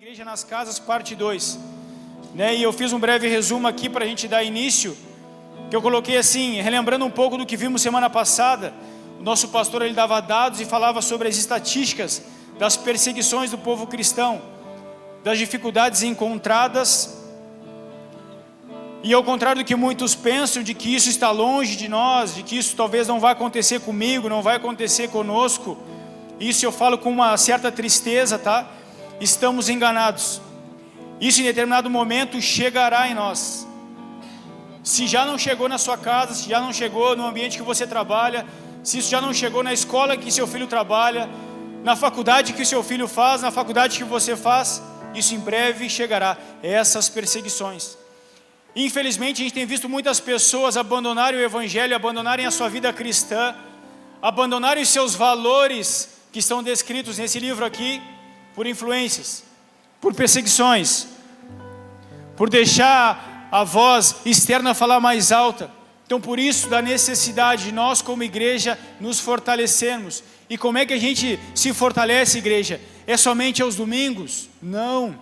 Igreja nas Casas, parte 2. E eu fiz um breve resumo aqui para a gente dar início, que eu coloquei assim, relembrando um pouco do que vimos semana passada. O nosso pastor ele dava dados e falava sobre as estatísticas das perseguições do povo cristão, das dificuldades encontradas. E ao contrário do que muitos pensam, de que isso está longe de nós, de que isso talvez não vai acontecer comigo, não vai acontecer conosco, isso eu falo com uma certa tristeza, tá? Estamos enganados. Isso em determinado momento chegará em nós. Se já não chegou na sua casa, se já não chegou no ambiente que você trabalha, se isso já não chegou na escola que seu filho trabalha, na faculdade que seu filho faz, na faculdade que você faz, isso em breve chegará. Essas perseguições. Infelizmente a gente tem visto muitas pessoas abandonarem o evangelho, abandonarem a sua vida cristã, abandonarem os seus valores que estão descritos nesse livro aqui, por influências, por perseguições, por deixar a voz externa falar mais alta. Então por isso da necessidade de nós como igreja nos fortalecermos. E como é que a gente se fortalece, igreja? É somente aos domingos? Não,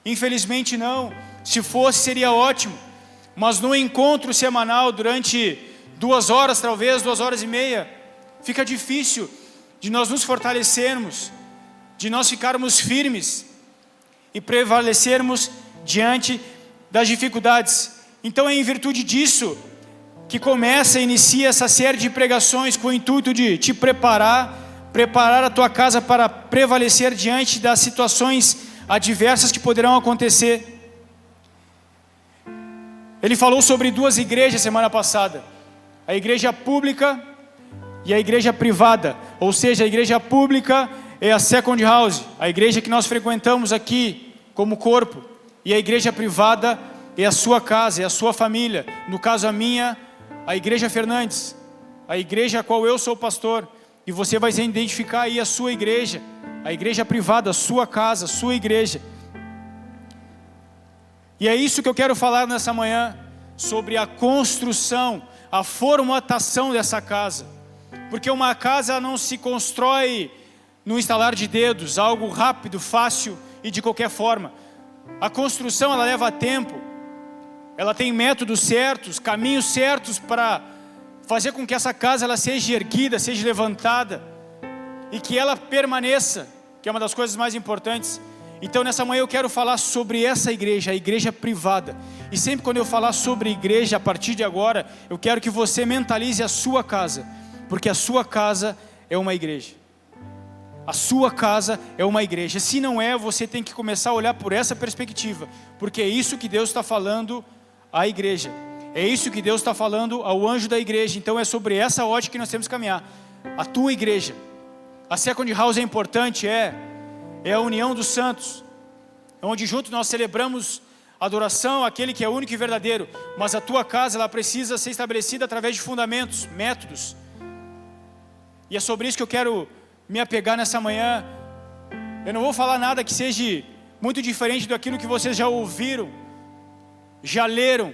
infelizmente não. Se fosse seria ótimo, mas no encontro semanal durante 2 horas, talvez 2h30, fica difícil de nós nos fortalecermos, de nós ficarmos firmes e prevalecermos diante das dificuldades. Então é em virtude disso que inicia essa série de pregações com o intuito de te preparar a tua casa para prevalecer diante das situações adversas que poderão acontecer. Ele falou sobre 2 igrejas semana passada, a igreja pública e a igreja privada, ou seja, a igreja pública é a second house, a igreja que nós frequentamos aqui como corpo, e a igreja privada é a sua casa, é a sua família. No caso a minha, a igreja Fernandes, a igreja a qual eu sou pastor, e você vai identificar aí a sua igreja, a igreja privada, a sua casa, a sua igreja. E é isso que eu quero falar nessa manhã, sobre a construção, a formatação dessa casa, porque uma casa não se constrói no instalar de dedos, algo rápido, fácil e de qualquer forma. A construção ela leva tempo, ela tem métodos certos, caminhos certos para fazer com que essa casa ela seja erguida, seja levantada e que ela permaneça, que é uma das coisas mais importantes. Então nessa manhã eu quero falar sobre essa igreja, a igreja privada. E sempre quando eu falar sobre igreja, a partir de agora, eu quero que você mentalize a sua casa, porque a sua casa é uma igreja. A sua casa é uma igreja. Se não é, você tem que começar a olhar por essa perspectiva, porque é isso que Deus está falando à igreja. É isso que Deus está falando ao anjo da igreja. Então é sobre essa ótica que nós temos que caminhar. A tua igreja. A second house é importante, é a união dos santos, onde juntos nós celebramos a adoração àquele que é único e verdadeiro. Mas a tua casa ela precisa ser estabelecida através de fundamentos, métodos. E é sobre isso que eu quero me apegar nessa manhã. Eu não vou falar nada que seja muito diferente daquilo que vocês já ouviram, já leram,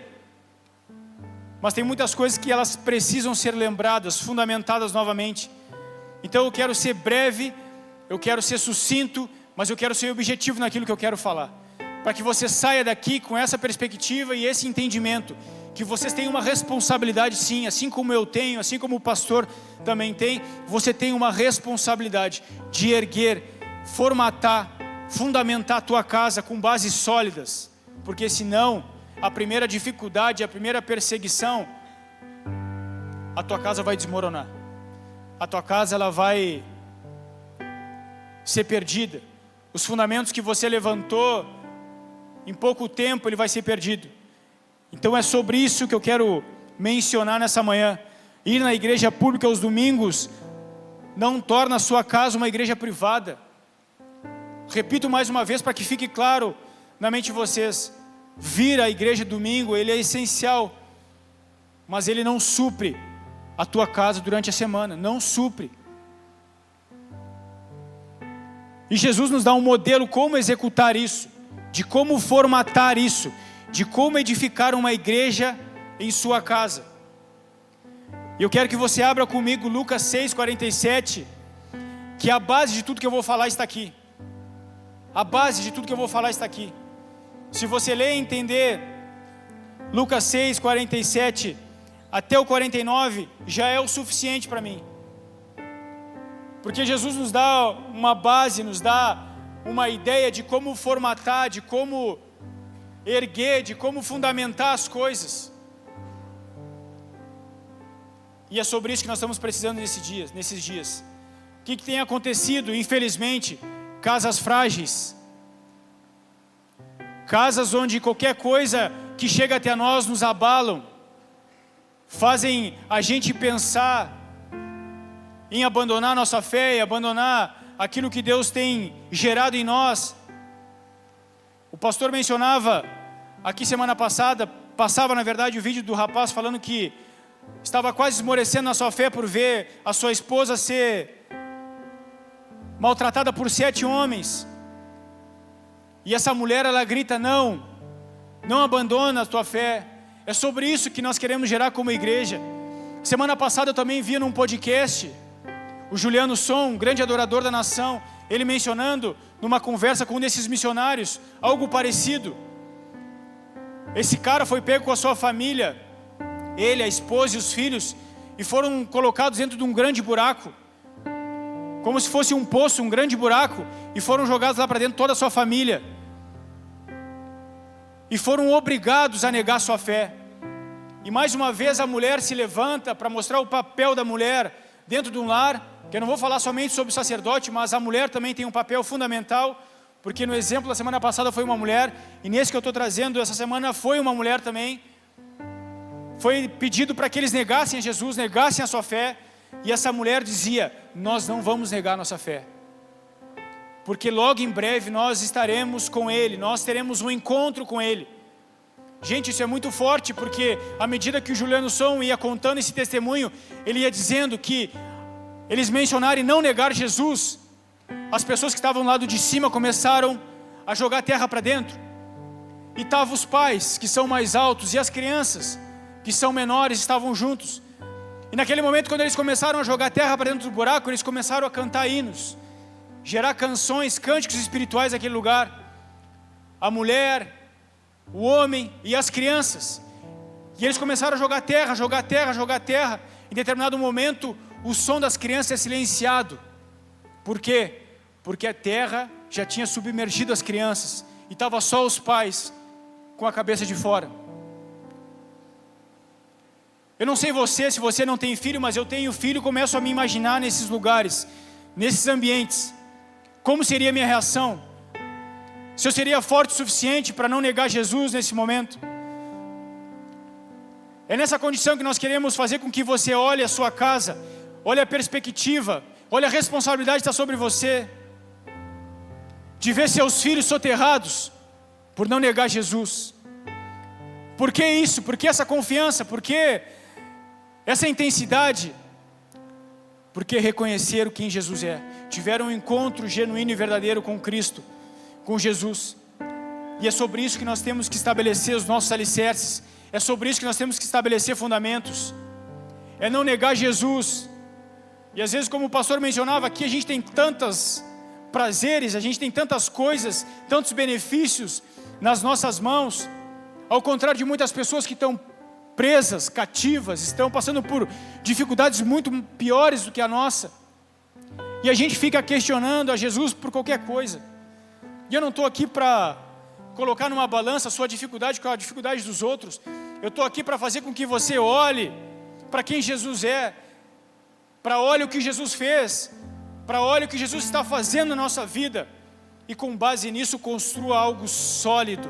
mas tem muitas coisas que elas precisam ser lembradas, fundamentadas novamente. Então eu quero ser breve, eu quero ser sucinto, mas eu quero ser objetivo naquilo que eu quero falar, para que você saia daqui com essa perspectiva e esse entendimento, que vocês têm uma responsabilidade sim, assim como eu tenho, assim como o pastor também tem. Você tem uma responsabilidade de erguer, formatar, fundamentar a tua casa com bases sólidas, porque senão a primeira dificuldade, a primeira perseguição, a tua casa vai desmoronar, a tua casa ela vai ser perdida, os fundamentos que você levantou em pouco tempo ele vai ser perdido. Então é sobre isso que eu quero mencionar nessa manhã. Ir na igreja pública aos domingos não torna a sua casa uma igreja privada. Repito mais uma vez para que fique claro na mente de vocês. Vir à igreja domingo, ele é essencial, mas ele não supre a tua casa durante a semana, não supre. E Jesus nos dá um modelo como executar isso, de como formatar isso, de como edificar uma igreja em sua casa. E eu quero que você abra comigo Lucas 6:47, que a base de tudo que eu vou falar está aqui. A base de tudo que eu vou falar está aqui. Se você ler e entender Lucas 6, 47 até o 49, já é o suficiente para mim. Porque Jesus nos dá uma base, nos dá uma ideia de como formatar, de como erguer, de como fundamentar as coisas. E é sobre isso que nós estamos precisando nesses dias. O que tem acontecido? Infelizmente, casas frágeis. Casas onde qualquer coisa que chega até nós nos abalam. Fazem a gente pensar em abandonar nossa fé, e abandonar aquilo que Deus tem gerado em nós. O pastor mencionava aqui semana passada, passava na verdade o vídeo do rapaz falando que estava quase esmorecendo na sua fé por ver a sua esposa ser maltratada por 7 homens. E essa mulher, ela grita: não abandona a tua fé. É sobre isso que nós queremos gerar como igreja. Semana passada eu também vi num podcast o Juliano Som, um grande adorador da nação, ele mencionando numa conversa com um desses missionários algo parecido. Esse cara foi pego com a sua família, ele, a esposa e os filhos, e foram colocados dentro de um grande buraco, como se fosse um poço, um grande buraco, e foram jogados lá para dentro toda a sua família, e foram obrigados a negar sua fé. E mais uma vez a mulher se levanta para mostrar o papel da mulher dentro de um lar, que eu não vou falar somente sobre o sacerdote, mas a mulher também tem um papel fundamental, porque no exemplo da semana passada foi uma mulher, e nesse que eu estou trazendo essa semana foi uma mulher também. Foi pedido para que eles negassem a Jesus, negassem a sua fé, e essa mulher dizia: nós não vamos negar nossa fé, porque logo em breve nós estaremos com Ele, nós teremos um encontro com Ele. Gente, isso é muito forte, porque à medida que o Juliano Som ia contando esse testemunho, ele ia dizendo que eles mencionaram não negar Jesus, as pessoas que estavam do lado de cima começaram a jogar terra para dentro, e estavam os pais que são mais altos, e as crianças que são menores estavam juntos. E naquele momento, quando eles começaram a jogar terra para dentro do buraco, eles começaram a cantar hinos, gerar canções, cânticos espirituais naquele lugar. A mulher, o homem e as crianças. E eles começaram a jogar terra, jogar terra, jogar terra. Em determinado momento, o som das crianças é silenciado. Por quê? Porque a terra já tinha submergido as crianças, e estava só os pais com a cabeça de fora. Eu não sei você, se você não tem filho, mas eu tenho filho, começo a me imaginar nesses lugares, nesses ambientes. Como seria a minha reação? Se eu seria forte o suficiente para não negar Jesus nesse momento? É nessa condição que nós queremos fazer com que você olhe a sua casa, olhe a perspectiva, olhe a responsabilidade que está sobre você, de ver seus filhos soterrados por não negar Jesus. Por que isso? Por que essa confiança? Por que essa intensidade? Porque reconheceram quem Jesus é, tiveram um encontro genuíno e verdadeiro com Cristo, com Jesus. E é sobre isso que nós temos que estabelecer os nossos alicerces, é sobre isso que nós temos que estabelecer fundamentos, é não negar Jesus. E às vezes, como o pastor mencionava aqui, a gente tem tantos prazeres, a gente tem tantas coisas, tantos benefícios nas nossas mãos, ao contrário de muitas pessoas que estão presas, cativas, estão passando por dificuldades muito piores do que a nossa, e a gente fica questionando a Jesus por qualquer coisa. E eu não estou aqui para colocar numa balança a sua dificuldade com a dificuldade dos outros. Eu estou aqui para fazer com que você olhe para quem Jesus é, para olhe o que Jesus fez, para olhe o que Jesus está fazendo na nossa vida, e com base nisso construa algo sólido.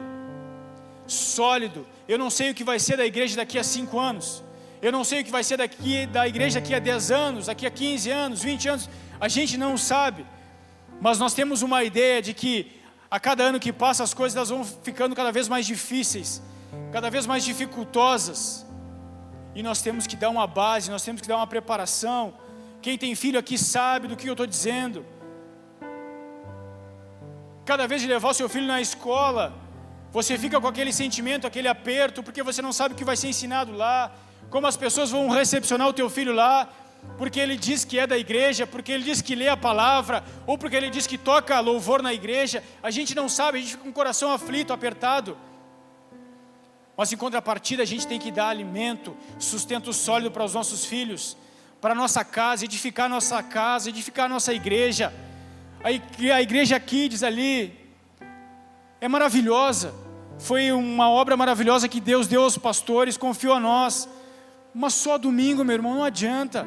Sólido. Eu não sei o que vai ser da igreja daqui a 5 anos, eu não sei o que vai ser da igreja daqui a 10 anos, daqui a 15 anos, 20 anos, a gente não sabe, mas nós temos uma ideia de que a cada ano que passa as coisas elas vão ficando cada vez mais difíceis, cada vez mais dificultosas, e nós temos que dar uma base, nós temos que dar uma preparação. Quem tem filho aqui sabe do que eu estou dizendo. Cada vez de levar o seu filho na escola, você fica com aquele sentimento, aquele aperto, porque você não sabe o que vai ser ensinado lá, como as pessoas vão recepcionar o teu filho lá. porque ele diz que é da igreja, porque ele diz que lê a palavra, ou porque ele diz que toca louvor na igreja. A gente não sabe, a gente fica com o coração aflito, apertado. Mas em contrapartida a gente tem que dar alimento, sustento sólido para os nossos filhos, para a nossa casa, edificar a nossa igreja. A igreja aqui, diz ali, é maravilhosa. Foi uma obra maravilhosa que Deus deu aos pastores, confiou a nós. Mas só domingo, meu irmão, não adianta.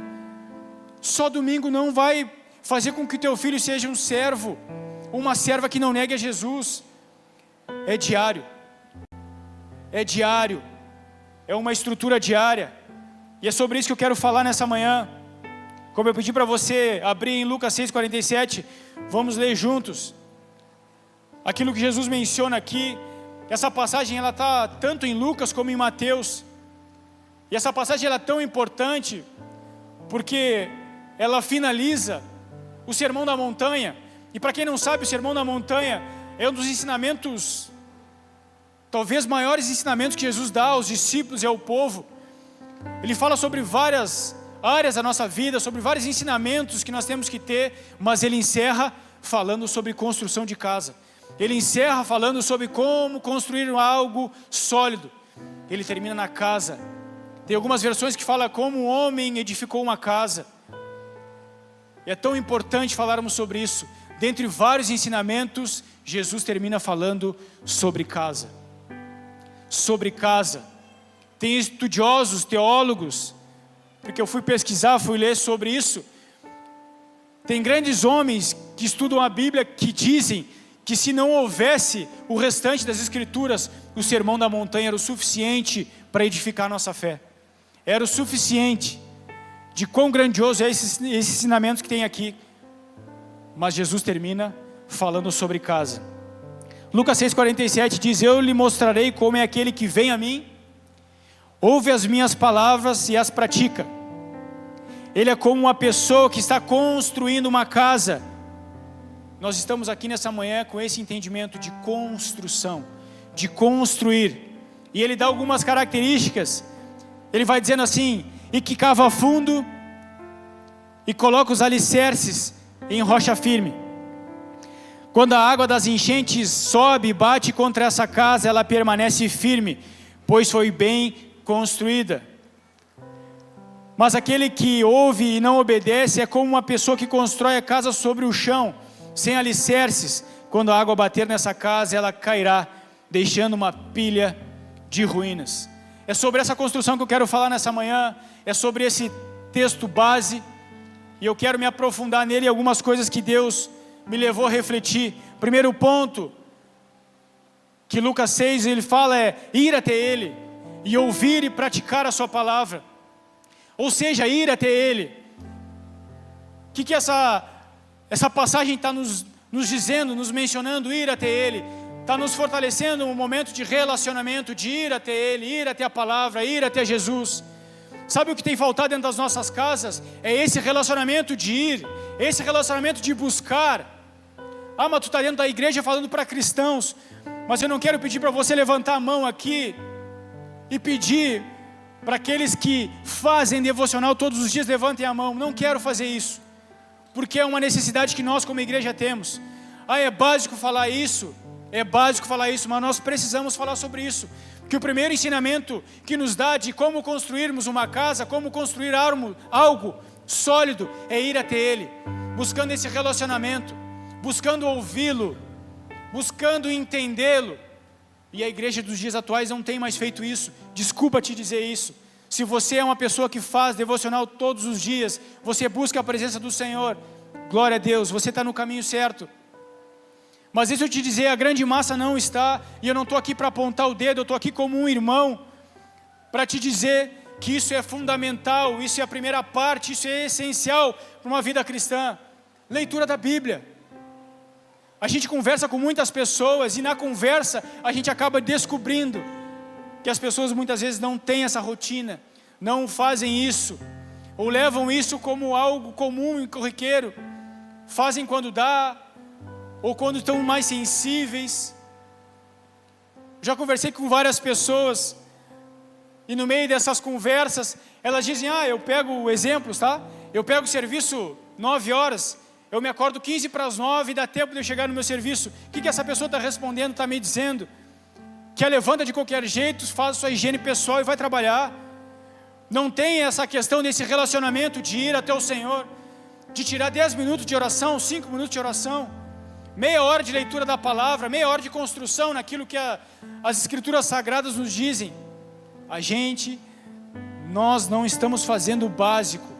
Só domingo não vai fazer com que teu filho seja um servo, uma serva que não negue a Jesus. É diário. É diário. É uma estrutura diária. E é sobre isso que eu quero falar nessa manhã. Como eu pedi para você abrir em Lucas 6,47, vamos ler juntos. Aquilo que Jesus menciona aqui. Essa passagem ela está tanto em Lucas como em Mateus. E essa passagem ela é tão importante porque ela finaliza o Sermão da Montanha. E para quem não sabe, o Sermão da Montanha é um dos ensinamentos, talvez maiores ensinamentos que Jesus dá aos discípulos e ao povo. Ele fala sobre várias áreas da nossa vida, sobre vários ensinamentos que nós temos que ter, mas ele encerra falando sobre construção de casa. Ele encerra falando sobre como construir algo sólido. Ele termina na casa. Tem algumas versões que falam como um homem edificou uma casa. É tão importante falarmos sobre isso. Dentre vários ensinamentos, Jesus termina falando sobre casa. Sobre casa. Tem estudiosos, teólogos, porque eu fui pesquisar, fui ler sobre isso. Tem grandes homens que estudam a Bíblia que dizem que se não houvesse o restante das Escrituras, o Sermão da Montanha era o suficiente para edificar a nossa fé. Era o suficiente de quão grandioso é esses ensinamentos que tem aqui. Mas Jesus termina falando sobre casa. Lucas 6,47 diz: eu lhe mostrarei como é aquele que vem a mim, ouve as minhas palavras e as pratica. Ele é como uma pessoa que está construindo uma casa. Nós estamos aqui nessa manhã com esse entendimento de construção, de construir. E ele dá algumas características. Ele vai dizendo assim: e que cava fundo e coloca os alicerces em rocha firme. Quando a água das enchentes sobe e bate contra essa casa, ela permanece firme, pois foi bem construída. Mas aquele que ouve e não obedece é como uma pessoa que constrói a casa sobre o chão, sem alicerces. Quando a água bater nessa casa, ela cairá, deixando uma pilha de ruínas. É sobre essa construção que eu quero falar nessa manhã. É sobre esse texto base. E eu quero me aprofundar nele em algumas coisas que Deus me levou a refletir. Primeiro ponto que Lucas 6 ele fala é ir até Ele e ouvir e praticar a sua palavra. Ou seja, ir até Ele. O que essa passagem está nos dizendo, nos mencionando? Ir até Ele. Está nos fortalecendo um momento de relacionamento, de ir até Ele, ir até a palavra, ir até Jesus. Sabe o que tem faltado dentro das nossas casas? É esse relacionamento de ir, esse relacionamento de buscar. Ah, mas tu está dentro da igreja falando para cristãos. Mas eu não quero pedir para você levantar a mão aqui e pedir para aqueles que fazem devocional todos os dias, levantem a mão. Não quero fazer isso, porque é uma necessidade que nós como igreja temos. Ah, é básico falar isso, mas nós precisamos falar sobre isso. Que o primeiro ensinamento que nos dá de como construirmos uma casa, como construir algo sólido, é ir até Ele, buscando esse relacionamento, buscando ouvi-lo, buscando entendê-lo. E a igreja dos dias atuais não tem mais feito isso. Desculpa te dizer isso. Se você é uma pessoa que faz devocional todos os dias, você busca a presença do Senhor, glória a Deus, você está no caminho certo. Mas deixa eu te dizer, a grande massa não está, e eu não estou aqui para apontar o dedo, eu estou aqui como um irmão, para te dizer que isso é fundamental, isso é a primeira parte, isso é essencial para uma vida cristã. Leitura da Bíblia. A gente conversa com muitas pessoas, e na conversa a gente acaba descobrindo que as pessoas muitas vezes não têm essa rotina, não fazem isso, ou levam isso como algo comum e corriqueiro, fazem quando dá, ou quando estão mais sensíveis. Já conversei com várias pessoas, e no meio dessas conversas, elas dizem, eu pego exemplos, tá? eu pego o serviço 9 horas, eu me acordo 15 para as 9, dá tempo de eu chegar no meu serviço. O que essa pessoa está respondendo, está me dizendo? Que ela levanta de qualquer jeito, faz sua higiene pessoal e vai trabalhar. Não tem essa questão desse relacionamento de ir até o Senhor, de tirar 10 minutos de oração, 5 minutos de oração, meia hora de leitura da palavra, meia hora de construção naquilo que as Escrituras Sagradas nos dizem. Nós não estamos fazendo o básico.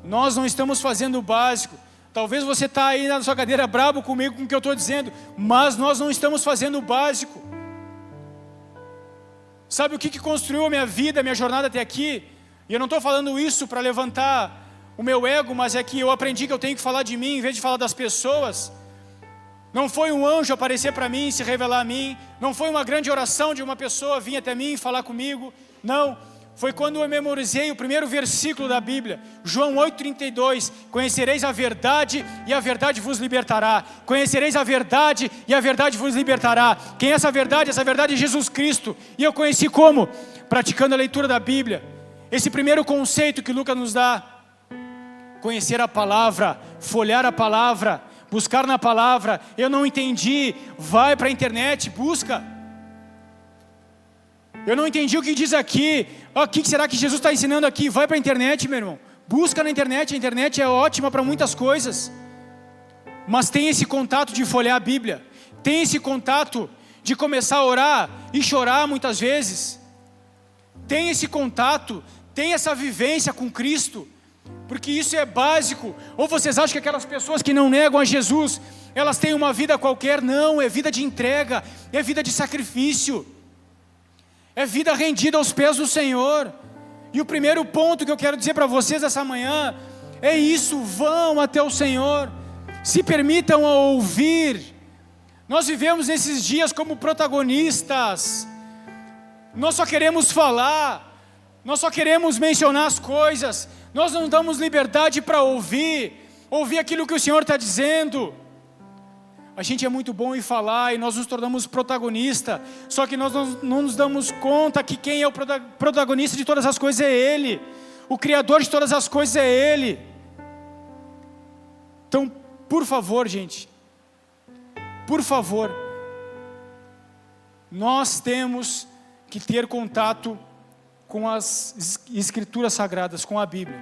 Nós não estamos fazendo o básico. Talvez você está aí na sua cadeira brabo comigo com o que eu estou dizendo, mas nós não estamos fazendo o básico. Sabe o que construiu a minha vida, a minha jornada até aqui? E eu não estou falando isso para levantar o meu ego, mas é que eu aprendi que eu tenho que falar de mim em vez de falar das pessoas. Não foi um anjo aparecer para mim, se revelar a mim. Não foi uma grande oração de uma pessoa vir até mim e falar comigo. Não, foi quando eu memorizei o primeiro versículo da Bíblia, João 8,32. Conhecereis a verdade e a verdade vos libertará. Conhecereis a verdade e a verdade vos libertará. Quem é essa verdade? Essa verdade é Jesus Cristo. E eu conheci como? Praticando a leitura da Bíblia. Esse primeiro conceito que Lucas nos dá. Conhecer a palavra, folhear a palavra, buscar na palavra. Eu não entendi, vai para a internet, busca. Eu não entendi o que diz aqui. O que será que Jesus está ensinando aqui? Vai para a internet, meu irmão. Busca na internet. A internet é ótima para muitas coisas. Mas tem esse contato de folhear a Bíblia. Tem esse contato de começar a orar e chorar muitas vezes. Tem esse contato, tem essa vivência com Cristo. Porque isso é básico. Ou vocês acham que aquelas pessoas que não negam a Jesus, elas têm uma vida qualquer? Não, é vida de entrega, é vida de sacrifício, é vida rendida aos pés do Senhor. E o primeiro ponto que eu quero dizer para vocês essa manhã é isso: vão até o Senhor, se permitam a ouvir. Nós vivemos nesses dias como protagonistas, nós só queremos falar, nós só queremos mencionar as coisas, nós não damos liberdade para ouvir aquilo que o Senhor está dizendo. A gente é muito bom em falar e nós nos tornamos protagonista, só que nós não nos damos conta que quem é o protagonista de todas as coisas é Ele, o Criador de todas as coisas é Ele. Então, por favor, gente, por favor, nós temos que ter contato com as Escrituras Sagradas, com a Bíblia.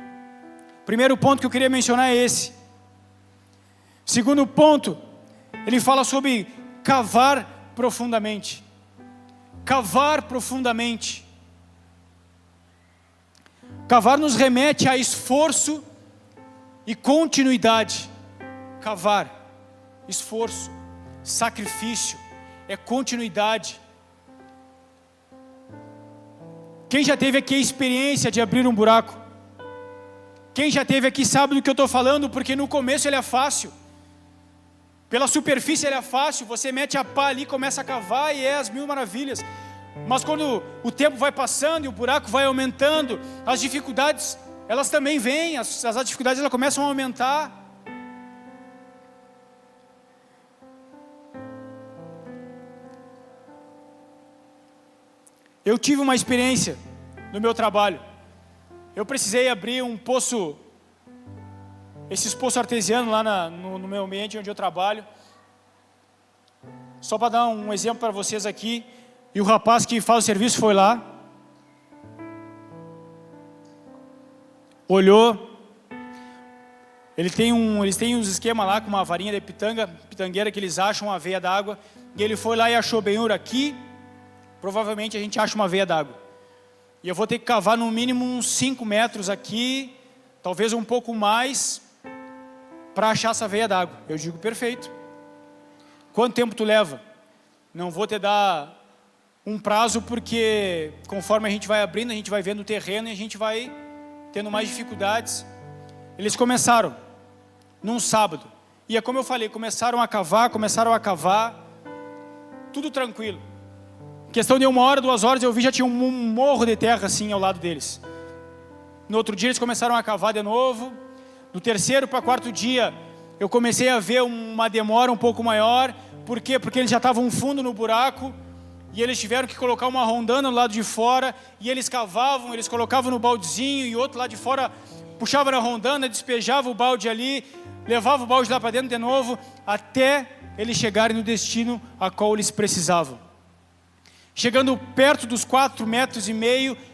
Primeiro ponto que eu queria mencionar é esse. Segundo ponto, ele fala sobre cavar profundamente. Cavar profundamente. Cavar nos remete a esforço e continuidade. Cavar, esforço, sacrifício, é continuidade. Quem já teve aqui a experiência de abrir um buraco? Quem já teve aqui sabe do que eu estou falando, porque no começo ele é fácil. Pela superfície ele é fácil, você mete a pá ali, começa a cavar e é as mil maravilhas. Mas quando o tempo vai passando e o buraco vai aumentando, as dificuldades, elas também vêm, as dificuldades elas começam a aumentar. Eu tive uma experiência no meu trabalho. Eu precisei abrir um poço, esses poços artesianos lá no meu ambiente onde eu trabalho. Só para dar um exemplo para vocês aqui. E o rapaz que faz o serviço foi lá, olhou. Eles têm uns esquemas lá com uma varinha de pitangueira que eles acham uma veia d'água. E ele foi lá e achou bem aqui. Provavelmente a gente acha uma veia d'água. E eu vou ter que cavar no mínimo uns 5 metros aqui, talvez um pouco mais, para achar essa veia d'água. Eu digo, perfeito. Quanto tempo tu leva? Não vou te dar um prazo, porque conforme a gente vai abrindo, a gente vai vendo o terreno e a gente vai tendo mais dificuldades. Eles começaram num sábado. E é como eu falei, começaram a cavar, tudo tranquilo. Em questão de 1 hora, 2 horas, eu vi já tinha um morro de terra assim ao lado deles. No outro dia eles começaram a cavar de novo. No terceiro para 4º dia, eu comecei a ver uma demora um pouco maior. Por quê? Porque eles já estavam fundo no buraco. E eles tiveram que colocar uma rondana do lado de fora. E eles cavavam, eles colocavam no baldezinho. E outro lá de fora puxava na rondana, despejava o balde ali, levava o balde lá para dentro de novo, até eles chegarem no destino a qual eles precisavam. Chegando perto dos 4,5 metros,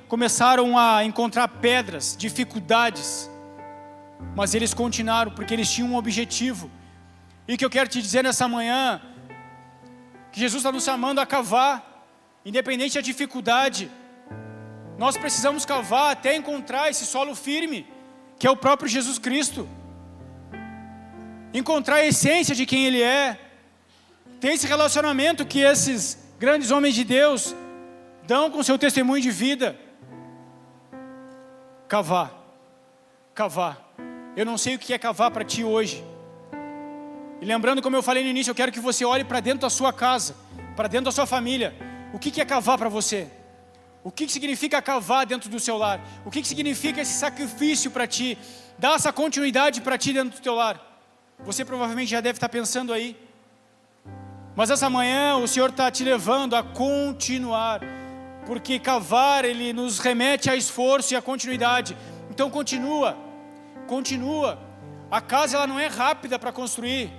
começaram a encontrar pedras, dificuldades, mas eles continuaram, porque eles tinham um objetivo. E o que eu quero te dizer nessa manhã, que Jesus está nos chamando a cavar, independente da dificuldade. Nós precisamos cavar até encontrar esse solo firme, que é o próprio Jesus Cristo. Encontrar a essência de quem Ele é. Ter esse relacionamento que esses grandes homens de Deus dão com seu testemunho de vida. Cavar. Cavar. Eu não sei o que é cavar para ti hoje. E lembrando, como eu falei no início, eu quero que você olhe para dentro da sua casa, para dentro da sua família. O que é cavar para você? O que significa cavar dentro do seu lar? O que significa esse sacrifício para ti? Dar essa continuidade para ti dentro do teu lar? Você provavelmente já deve estar pensando aí. Mas essa manhã o Senhor está te levando a continuar. Porque cavar, Ele nos remete a esforço e a continuidade. Então continua. Continua. A casa ela não é rápida para construir.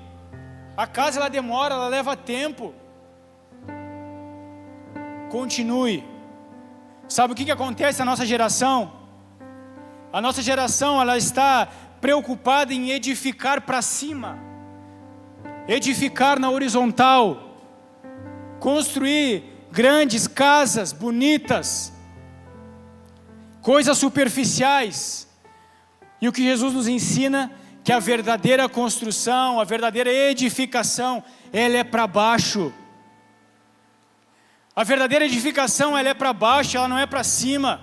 A casa ela demora, ela leva tempo. Continue. Sabe o que acontece na nossa geração? A nossa geração ela está preocupada em edificar para cima, edificar na horizontal, construir grandes casas bonitas, coisas superficiais. E o que Jesus nos ensina, que a verdadeira construção, a verdadeira edificação, ela é para baixo. A verdadeira edificação, ela é para baixo, ela não é para cima.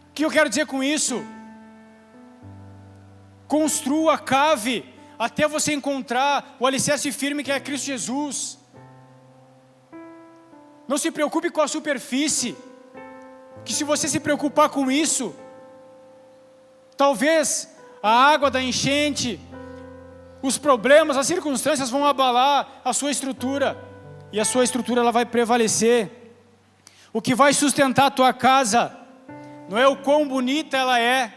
O que eu quero dizer com isso? Construa, cave, até você encontrar o alicerce firme que é Cristo Jesus. Não se preocupe com a superfície, que se você se preocupar com isso, talvez a água da enchente, os problemas, as circunstâncias vão abalar a sua estrutura. E a sua estrutura ela vai prevalecer. O que vai sustentar a tua casa não é o quão bonita ela é.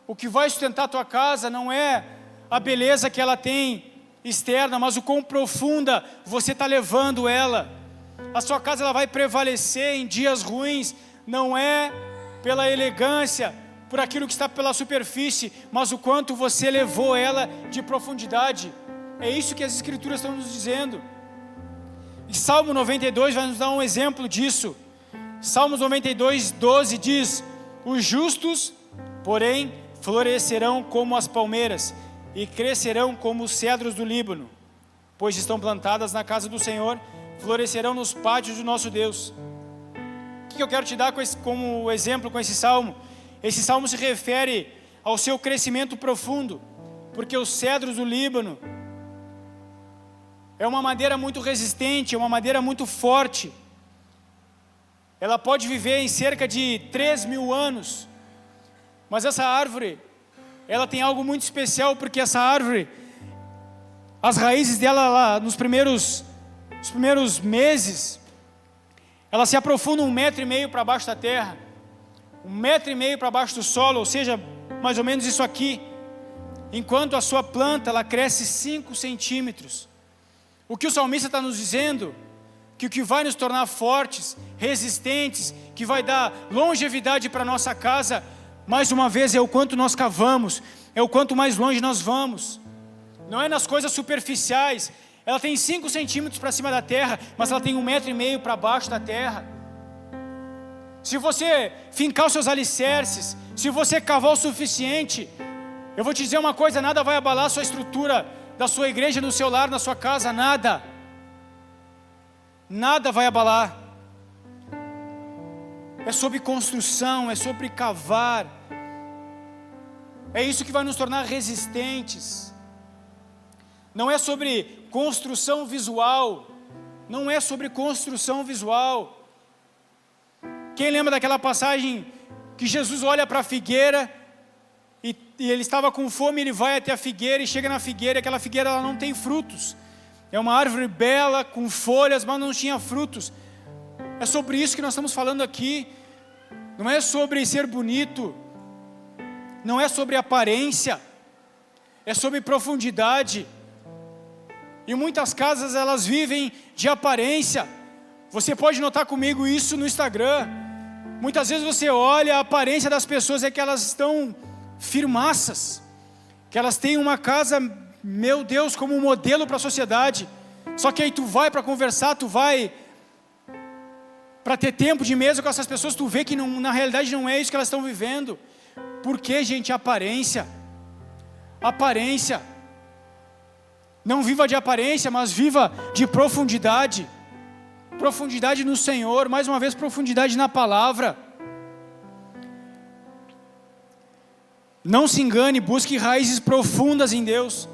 O que vai sustentar a tua casa não é a beleza que ela tem externa, mas o quão profunda você está levando ela. A sua casa ela vai prevalecer em dias ruins, não é pela elegância, por aquilo que está pela superfície, mas o quanto você levou ela de profundidade. É isso que as Escrituras estão nos dizendo. E Salmo 92 vai nos dar um exemplo disso. Salmos 92, 12 diz: os justos, porém, florescerão como as palmeiras e crescerão como os cedros do Líbano, pois estão plantadas na casa do Senhor, florescerão nos pátios do nosso Deus. O que eu quero te dar como exemplo com esse salmo? Esse salmo se refere ao seu crescimento profundo, porque os cedros do Líbano é uma madeira muito resistente, é uma madeira muito forte. Ela pode viver em cerca de 3.000 anos. Mas essa árvore, ela tem algo muito especial, porque essa árvore, as raízes dela lá, nos primeiros meses, ela se aprofunda 1,5 metro para baixo da terra, 1,5 metro para baixo do solo, ou seja, mais ou menos isso aqui. Enquanto a sua planta, ela cresce 5 centímetros. O que o salmista está nos dizendo, que o que vai nos tornar fortes, resistentes, que vai dar longevidade para a nossa casa, mais uma vez é o quanto nós cavamos, é o quanto mais longe nós vamos. Não é nas coisas superficiais. Ela tem 5 centímetros para cima da terra, mas ela tem 1,5 metro para baixo da terra. Se você fincar os seus alicerces, se você cavar o suficiente, eu vou te dizer uma coisa: nada vai abalar a sua estrutura da sua igreja, no seu lar, na sua casa, nada. Nada vai abalar. É sobre construção, é sobre cavar. É isso que vai nos tornar resistentes. Não é sobre construção visual. Não é sobre construção visual. Quem lembra daquela passagem que Jesus olha para a figueira e ele estava com fome, ele vai até a figueira e chega na figueira, aquela figueira ela não tem frutos. É uma árvore bela, com folhas, mas não tinha frutos. É sobre isso que nós estamos falando aqui. Não é sobre ser bonito. não é sobre aparência, é sobre profundidade. E muitas casas elas vivem de aparência. Você pode notar comigo isso no Instagram. Muitas vezes você olha, a aparência das pessoas é que elas estão firmaças, que elas têm uma casa, meu Deus, como um modelo para a sociedade. Só que aí tu vai para conversar, tu vai para ter tempo de mesa com essas pessoas, tu vê que não, na realidade não é isso que elas estão vivendo. Por que, gente? Aparência. Aparência. Não viva de aparência, mas viva de profundidade. Profundidade no Senhor, mais uma vez profundidade na palavra. Não se engane, busque raízes profundas em Deus.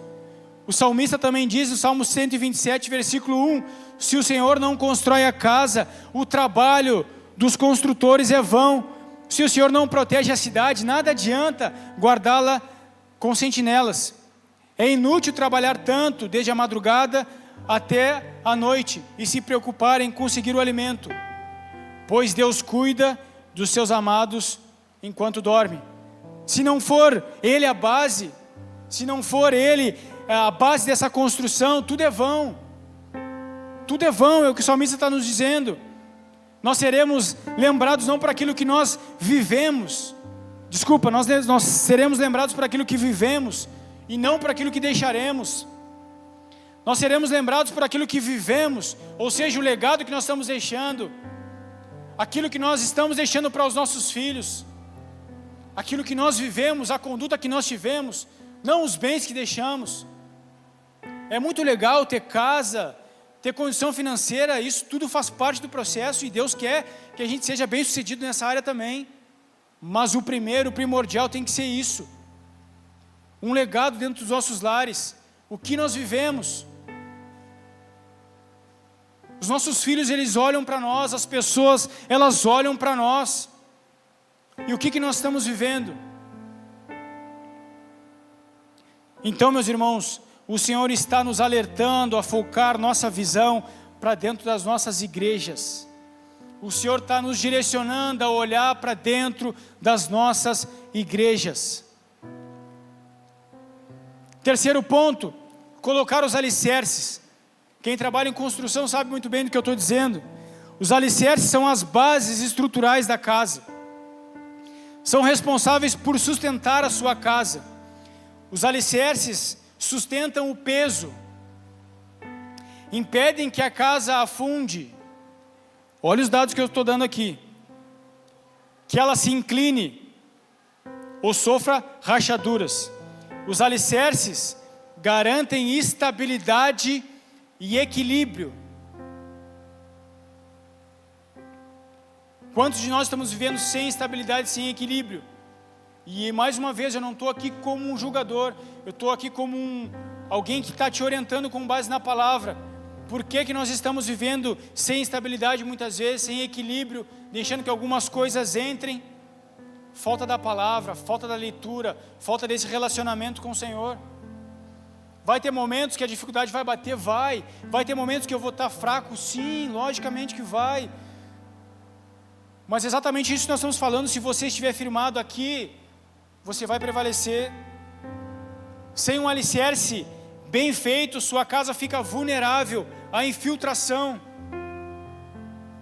O salmista também diz no Salmo 127, versículo 1, se o Senhor não constrói a casa, o trabalho dos construtores é vão. Se o Senhor não protege a cidade, nada adianta guardá-la com sentinelas. É inútil trabalhar tanto, desde a madrugada até a noite, e se preocupar em conseguir o alimento, pois Deus cuida dos seus amados enquanto dorme. Se não for Ele a base, se não for Ele a base dessa construção, tudo é vão. Tudo é vão, é o que o salmista está nos dizendo. Nós seremos lembrados não por aquilo que nós vivemos, nós seremos lembrados por aquilo que vivemos, e não por aquilo que deixaremos. Nós seremos lembrados por aquilo que vivemos, ou seja, o legado que nós estamos deixando, aquilo que nós estamos deixando para os nossos filhos, aquilo que nós vivemos, a conduta que nós tivemos, não os bens que deixamos. É muito legal ter casa, ter condição financeira, isso tudo faz parte do processo, e Deus quer que a gente seja bem sucedido nessa área também. Mas o primordial tem que ser isso, um legado dentro dos nossos lares, o que nós vivemos. Os nossos filhos, eles olham para nós, as pessoas, elas olham para nós, e o que nós estamos vivendo? Então, meus irmãos, o Senhor está nos alertando a focar nossa visão para dentro das nossas igrejas. O Senhor está nos direcionando a olhar para dentro das nossas igrejas. Terceiro ponto, colocar os alicerces. Quem trabalha em construção sabe muito bem do que eu estou dizendo. Os alicerces são as bases estruturais da casa. São responsáveis por sustentar a sua casa. Os alicerces sustentam o peso, impedem que a casa afunde. Olha os dados que eu estou dando aqui. Que ela se incline ou sofra rachaduras. Os alicerces garantem estabilidade e equilíbrio. Quantos de nós estamos vivendo sem estabilidade, sem equilíbrio? E mais uma vez, eu não estou aqui como um julgador, eu estou aqui como alguém que está te orientando com base na palavra. Por que nós estamos vivendo sem estabilidade muitas vezes, sem equilíbrio, deixando que algumas coisas entrem? Falta da palavra, falta da leitura, falta desse relacionamento com o Senhor. Vai ter momentos que a dificuldade vai bater, vai ter momentos que eu vou estar fraco, sim, logicamente que vai. Mas exatamente isso que nós estamos falando, se você estiver firmado aqui, você vai prevalecer. Sem um alicerce bem feito, sua casa fica vulnerável à infiltração.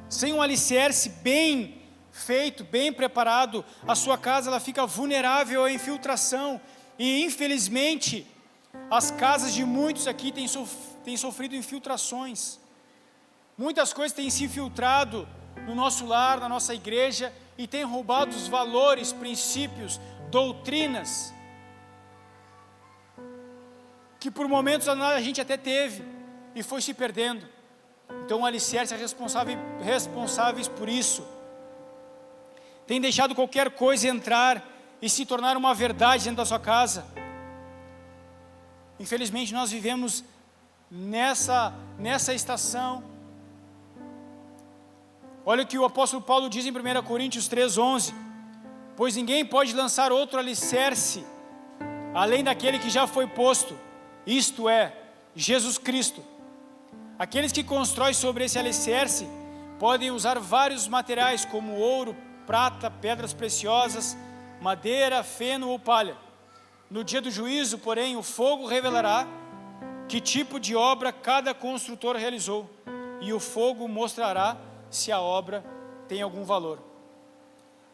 Sem um alicerce bem feito, bem preparado, a sua casa ela fica vulnerável à infiltração. E infelizmente, as casas de muitos aqui têm sofrido infiltrações. Muitas coisas têm se infiltrado no nosso lar, na nossa igreja, e têm roubado os valores, princípios, doutrinas, que por momentos a gente até teve, e foi se perdendo. Então o alicerce é responsáveis por isso. Tem deixado qualquer coisa entrar e se tornar uma verdade dentro da sua casa. Infelizmente nós vivemos nessa estação. Olha o que o apóstolo Paulo diz em 1 Coríntios 3:11. Pois ninguém pode lançar outro alicerce, além daquele que já foi posto, isto é, Jesus Cristo. Aqueles que constroem sobre esse alicerce podem usar vários materiais como ouro, prata, pedras preciosas, madeira, feno ou palha. No dia do juízo, porém, o fogo revelará que tipo de obra cada construtor realizou, e o fogo mostrará se a obra tem algum valor.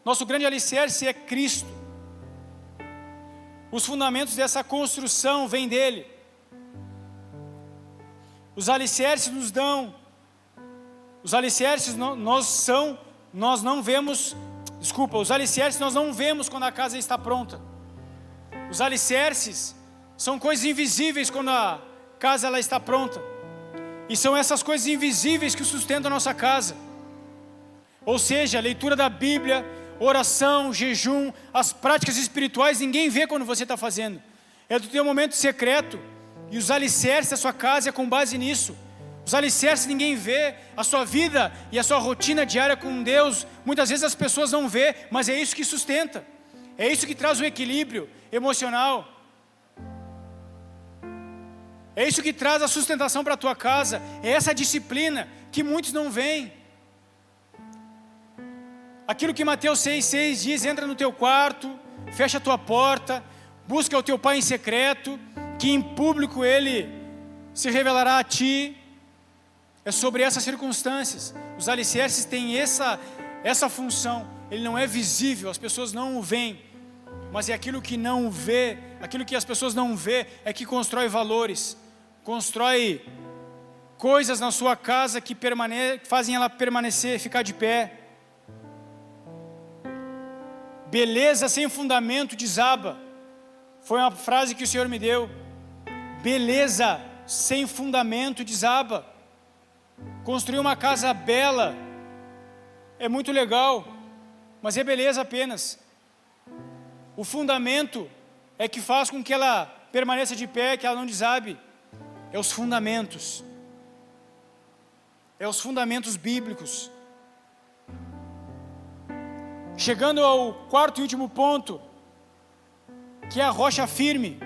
Nosso grande alicerce é Cristo. Os fundamentos dessa construção vêm dele. Os alicerces nos dão. Os alicerces nós não vemos quando a casa está pronta. Os alicerces são coisas invisíveis quando a casa ela está pronta. E são essas coisas invisíveis que sustentam a nossa casa. Ou seja, a leitura da Bíblia, oração, jejum, as práticas espirituais, ninguém vê quando você está fazendo. É do teu momento secreto. E os alicerces da sua casa é com base nisso. Os alicerces ninguém vê. A sua vida e a sua rotina diária com Deus, muitas vezes as pessoas não vê, mas é isso que sustenta. É isso que traz o equilíbrio emocional. É isso que traz a sustentação para a tua casa. É essa disciplina que muitos não veem. Aquilo que Mateus 6,6 diz: entra no teu quarto, fecha a tua porta, busca o teu pai em secreto, que em público ele se revelará a ti. É sobre essas circunstâncias. Os alicerces têm essa função. Ele não é visível, as pessoas não o veem, mas é aquilo que não vê, aquilo que as pessoas não vê é que constrói valores, constrói coisas na sua casa que fazem ela permanecer, ficar de pé. Beleza sem fundamento desaba. Foi uma frase que o Senhor me deu. Beleza sem fundamento desaba. Construir uma casa bela é muito legal, mas é beleza apenas. O fundamento é que faz com que ela permaneça de pé, que ela não desabe. É os fundamentos. É os fundamentos bíblicos. Chegando ao quarto e último ponto, que é a rocha firme.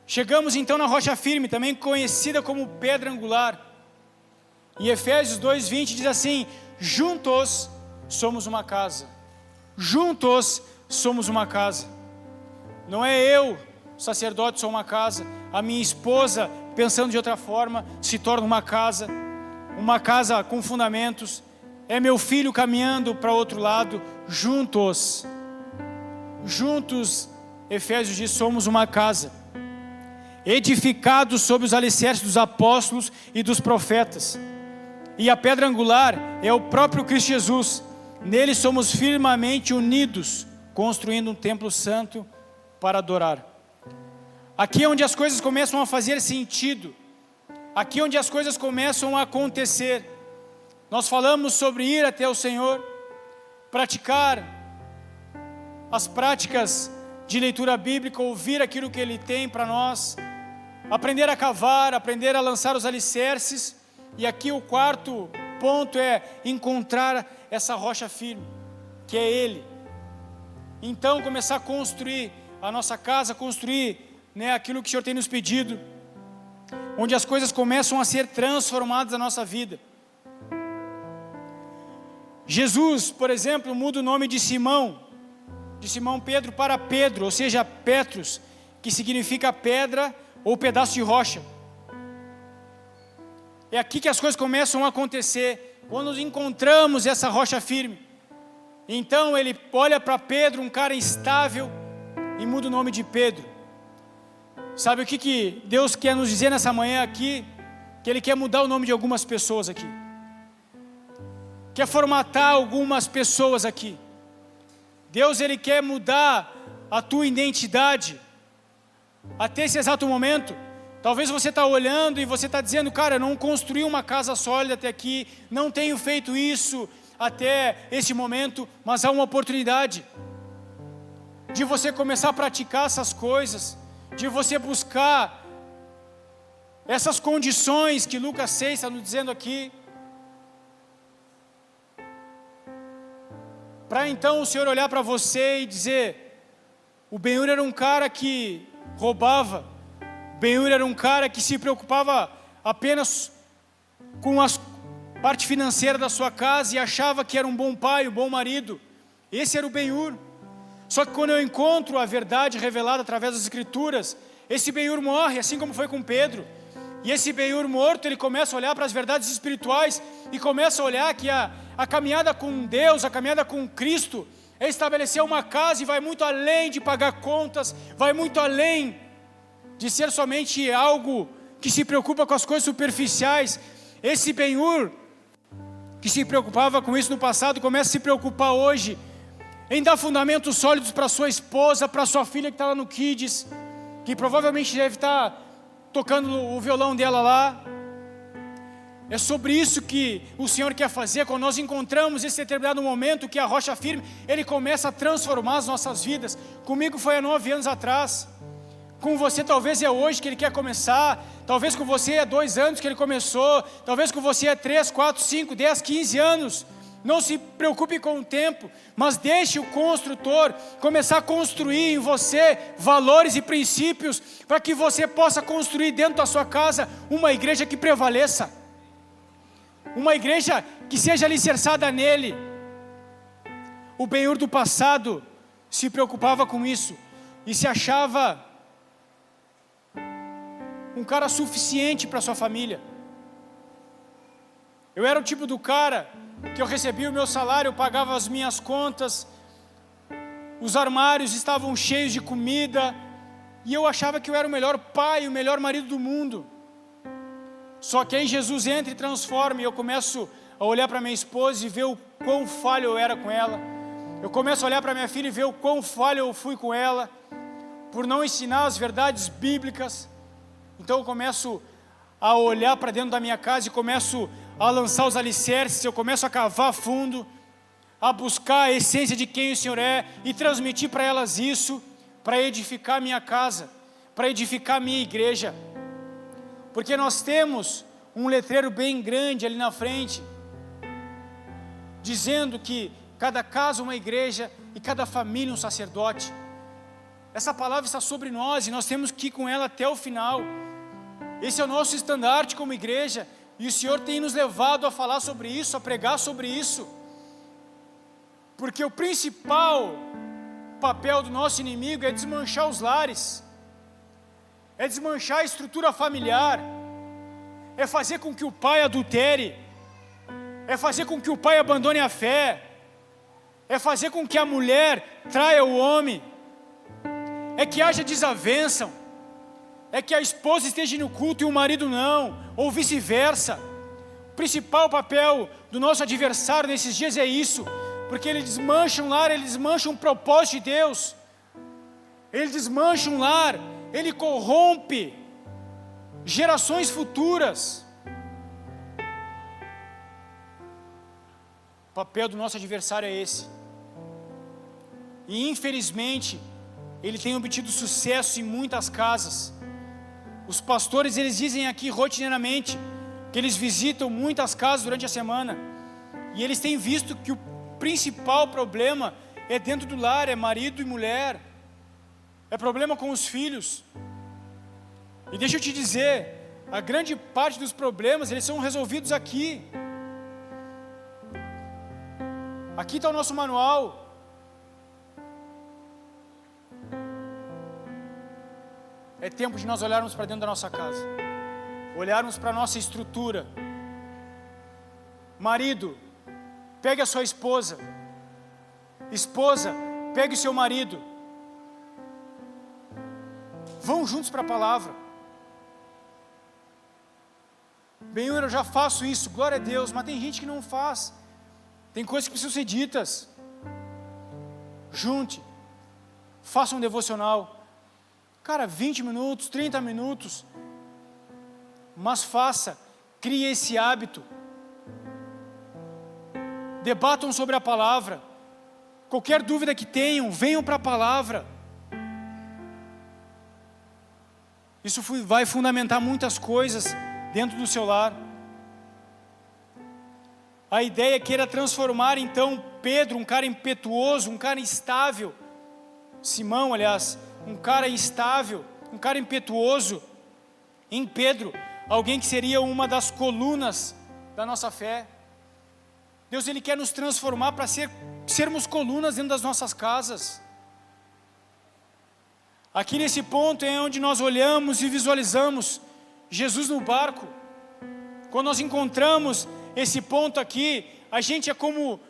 Chegamos então na rocha firme, também conhecida como pedra angular. Em Efésios 2:20 diz assim: juntos somos uma casa. Juntos somos uma casa. Não é eu, sacerdote, sou uma casa. A minha esposa, pensando de outra forma, se torna uma casa com fundamentos. É meu filho caminhando para outro lado. Juntos, Efésios diz, somos uma casa, edificados sobre os alicerces dos apóstolos e dos profetas. E a pedra angular é o próprio Cristo Jesus. Nele somos firmemente unidos, construindo um templo santo para adorar. Aqui é onde as coisas começam a fazer sentido. Aqui é onde as coisas começam a acontecer. Nós falamos sobre ir até o Senhor, praticar as práticas de leitura bíblica, ouvir aquilo que Ele tem para nós, aprender a cavar, aprender a lançar os alicerces. E aqui o quarto ponto é encontrar essa rocha firme, que é Ele. Então começar a construir a nossa casa, construir aquilo que o Senhor tem nos pedido, onde as coisas começam a ser transformadas na nossa vida. Jesus, por exemplo, muda o nome de Simão Pedro para Pedro, ou seja, Petros, que significa pedra ou pedaço de rocha. É aqui que as coisas começam a acontecer, quando nos encontramos essa rocha firme. Então ele olha para Pedro, um cara instável, e muda o nome de Pedro. Sabe o que Deus quer nos dizer nessa manhã aqui? Que Ele quer mudar o nome de algumas pessoas aqui. Quer formatar algumas pessoas aqui. Deus, Ele quer mudar a tua identidade. Até esse exato momento, talvez você está olhando e você está dizendo: cara, eu não construí uma casa sólida até aqui, não tenho feito isso até esse momento, mas há uma oportunidade de você começar a praticar essas coisas, de você buscar essas condições que Lucas 6 está nos dizendo aqui, para então o Senhor olhar para você e dizer: o Ben-Hur era um cara que roubava, o Ben-Hur era um cara que se preocupava apenas com a parte financeira da sua casa e achava que era um bom pai, um bom marido. Esse era o Ben-Hur. Só que quando eu encontro a verdade revelada através das Escrituras, esse Ben-Hur morre, assim como foi com Pedro. E esse Ben-Hur morto, ele começa a olhar para as verdades espirituais e começa a olhar que a caminhada com Deus, a caminhada com Cristo, é estabelecer uma casa e vai muito além de pagar contas, vai muito além de ser somente algo que se preocupa com as coisas superficiais. Esse Ben-Hur, que se preocupava com isso no passado, começa a se preocupar hoje em dar fundamentos sólidos para sua esposa, para sua filha que está lá no Kids, que provavelmente deve estar tocando o violão dela lá. É sobre isso que o Senhor quer fazer. Quando nós encontramos esse determinado momento que a rocha firme, Ele começa a transformar as nossas vidas. Comigo foi há 9 anos atrás, com você talvez é hoje que Ele quer começar, talvez com você é 2 anos que Ele começou, talvez com você é 3, 4, 5, 10, 15 anos. Não se preocupe com o tempo, mas deixe o construtor começar a construir em você valores e princípios, para que você possa construir dentro da sua casa uma igreja que prevaleça, uma igreja que seja alicerçada nele. O Ben-Hur do passado se preocupava com isso e se achava um cara suficiente para sua família. Eu era o tipo do cara que eu recebia o meu salário, eu pagava as minhas contas, os armários estavam cheios de comida, e eu achava que eu era o melhor pai, o melhor marido do mundo. Só que aí Jesus entra e transforma, e eu começo a olhar para minha esposa e ver o quão falho eu era com ela. Eu começo a olhar para minha filha e ver o quão falho eu fui com ela, por não ensinar as verdades bíblicas. Então eu começo a olhar para dentro da minha casa e começo a lançar os alicerces, eu começo a cavar fundo, a buscar a essência de quem o Senhor é e transmitir para elas isso, para edificar minha casa, para edificar minha igreja. Porque nós temos um letreiro bem grande ali na frente, dizendo que cada casa uma igreja e cada família um sacerdote. Essa palavra está sobre nós e nós temos que ir com ela até o final. Esse é o nosso estandarte como igreja, e o Senhor tem nos levado a falar sobre isso, a pregar sobre isso, porque o principal papel do nosso inimigo é desmanchar os lares, é desmanchar a estrutura familiar, é fazer com que o pai adultere, é fazer com que o pai abandone a fé, é fazer com que a mulher traia o homem, é que haja desavença, é que a esposa esteja no culto e o marido não, ou vice-versa. O principal papel do nosso adversário nesses dias é isso, porque ele desmancha um lar, ele desmancha um propósito de Deus, ele desmancha um lar, ele corrompe gerações futuras. O papel do nosso adversário é esse, e infelizmente ele tem obtido sucesso em muitas casas. Os pastores, eles dizem aqui rotineiramente que eles visitam muitas casas durante a semana, e eles têm visto que o principal problema é dentro do lar, é marido e mulher, é problema com os filhos. E deixa eu te dizer, a grande parte dos problemas, eles são resolvidos aqui. Aqui está o nosso manual. É tempo de nós olharmos para dentro da nossa casa, olharmos para a nossa estrutura. Marido, pegue a sua esposa. Esposa, pegue o seu marido. Vão juntos para a palavra. Ben-Hur, eu já faço isso, glória a Deus, mas tem gente que não faz. Tem coisas que precisam ser ditas. Junte, faça um devocional. Cara, 20 minutos, 30 minutos, mas faça, crie esse hábito. Debatam sobre a palavra. Qualquer dúvida que tenham, venham para a palavra. Isso vai fundamentar muitas coisas dentro do seu lar. A ideia é que era transformar então Pedro, um cara impetuoso, um cara instável, Simão, aliás, um cara instável, um cara impetuoso, em Pedro, alguém que seria uma das colunas da nossa fé. Deus, Ele quer nos transformar para ser sermos colunas dentro das nossas casas. Aqui nesse ponto é onde nós olhamos e visualizamos Jesus no barco. Quando nós encontramos esse ponto aqui, a gente é como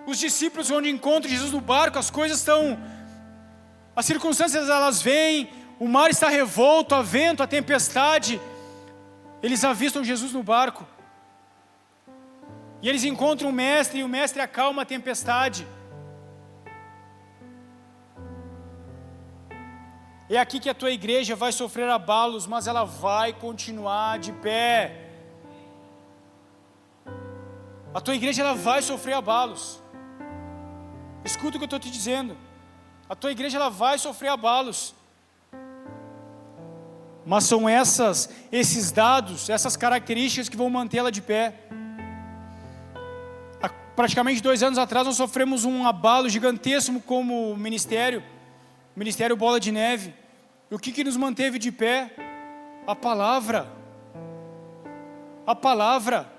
os discípulos onde encontram Jesus no barco. As coisas estão, as circunstâncias elas vêm, o mar está revolto, há vento, há tempestade. Eles avistam Jesus no barco. E eles encontram o mestre, e o mestre acalma a tempestade. É aqui que a tua igreja vai sofrer abalos, mas ela vai continuar de pé. A tua igreja ela vai sofrer abalos. Escuta o que eu estou te dizendo. A tua igreja ela vai sofrer abalos. Mas são esses dados, essas características que vão mantê-la de pé. Há praticamente 2 anos atrás nós sofremos um abalo gigantesco como ministério. O Ministério Bola de Neve. E o que nos manteve de pé? A palavra. A palavra.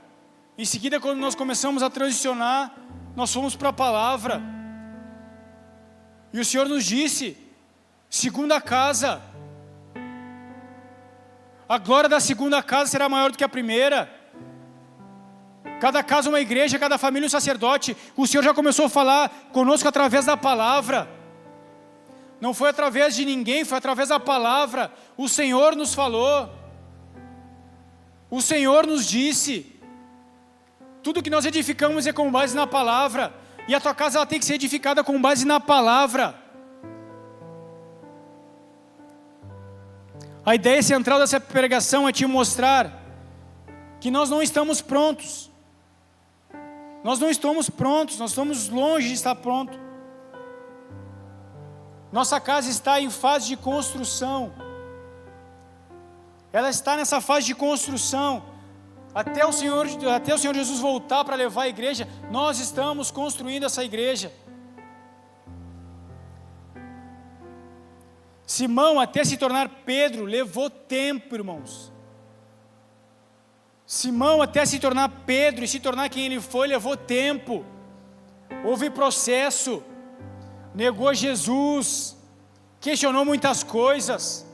Em seguida, quando nós começamos a transicionar, nós fomos para a palavra. E o Senhor nos disse: segunda casa. A glória da segunda casa será maior do que a primeira. Cada casa uma igreja, cada família um sacerdote. O Senhor já começou a falar conosco através da palavra. Não foi através de ninguém, foi através da palavra. O Senhor nos falou. O Senhor nos disse. Tudo que nós edificamos é com base na palavra. E a tua casa ela tem que ser edificada com base na palavra. A ideia central dessa pregação é te mostrar que nós não estamos prontos. Nós não estamos prontos, nós estamos longe de estar pronto. Nossa casa está em fase de construção. Ela está nessa fase de construção. Até o Senhor Jesus voltar para levar a igreja, nós estamos construindo essa igreja. Simão, até se tornar Pedro, levou tempo, irmãos. Simão, até se tornar Pedro e se tornar quem ele foi, levou tempo. Houve processo. Negou Jesus. Questionou muitas coisas.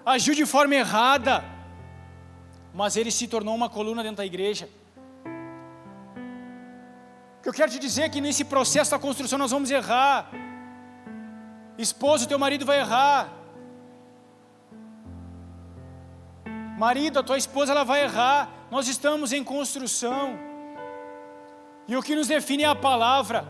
Agiu de forma errada. Mas ele se tornou uma coluna dentro da igreja. O que eu quero te dizer é que nesse processo da construção nós vamos errar. Esposo, teu marido vai errar. Marido, a tua esposa ela vai errar. Nós estamos em construção. E o que nos define é a palavra.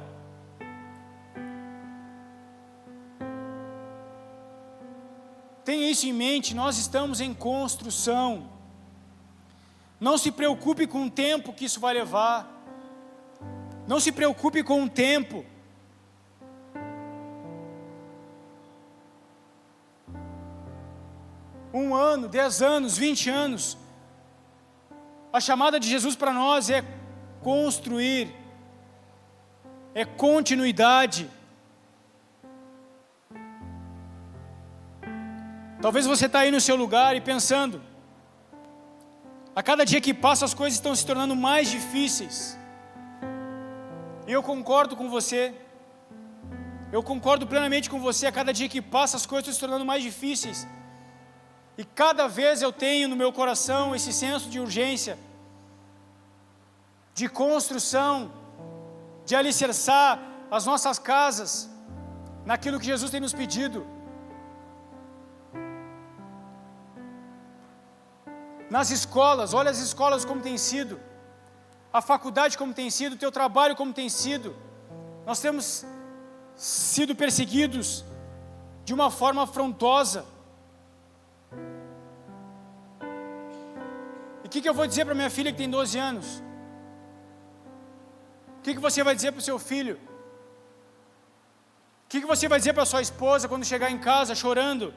Tenha isso em mente, nós estamos em construção. Não se preocupe com o tempo que isso vai levar. Não se preocupe com o tempo. Um ano, 10 anos, 20 anos. A chamada de Jesus para nós é construir, é continuidade. Talvez você está aí no seu lugar e pensando, a cada dia que passa as coisas estão se tornando mais difíceis. E eu concordo com você. Eu concordo plenamente com você. A cada dia que passa as coisas estão se tornando mais difíceis. E cada vez eu tenho no meu coração esse senso de urgência, de construção, de alicerçar as nossas casas naquilo que Jesus tem nos pedido. Nas escolas, olha as escolas como tem sido, a faculdade como tem sido, o teu trabalho como tem sido. Nós temos sido perseguidos de uma forma afrontosa. E o que eu vou dizer para minha filha que tem 12 anos? O que você vai dizer para o seu filho? O que você vai dizer para a sua esposa quando chegar em casa chorando,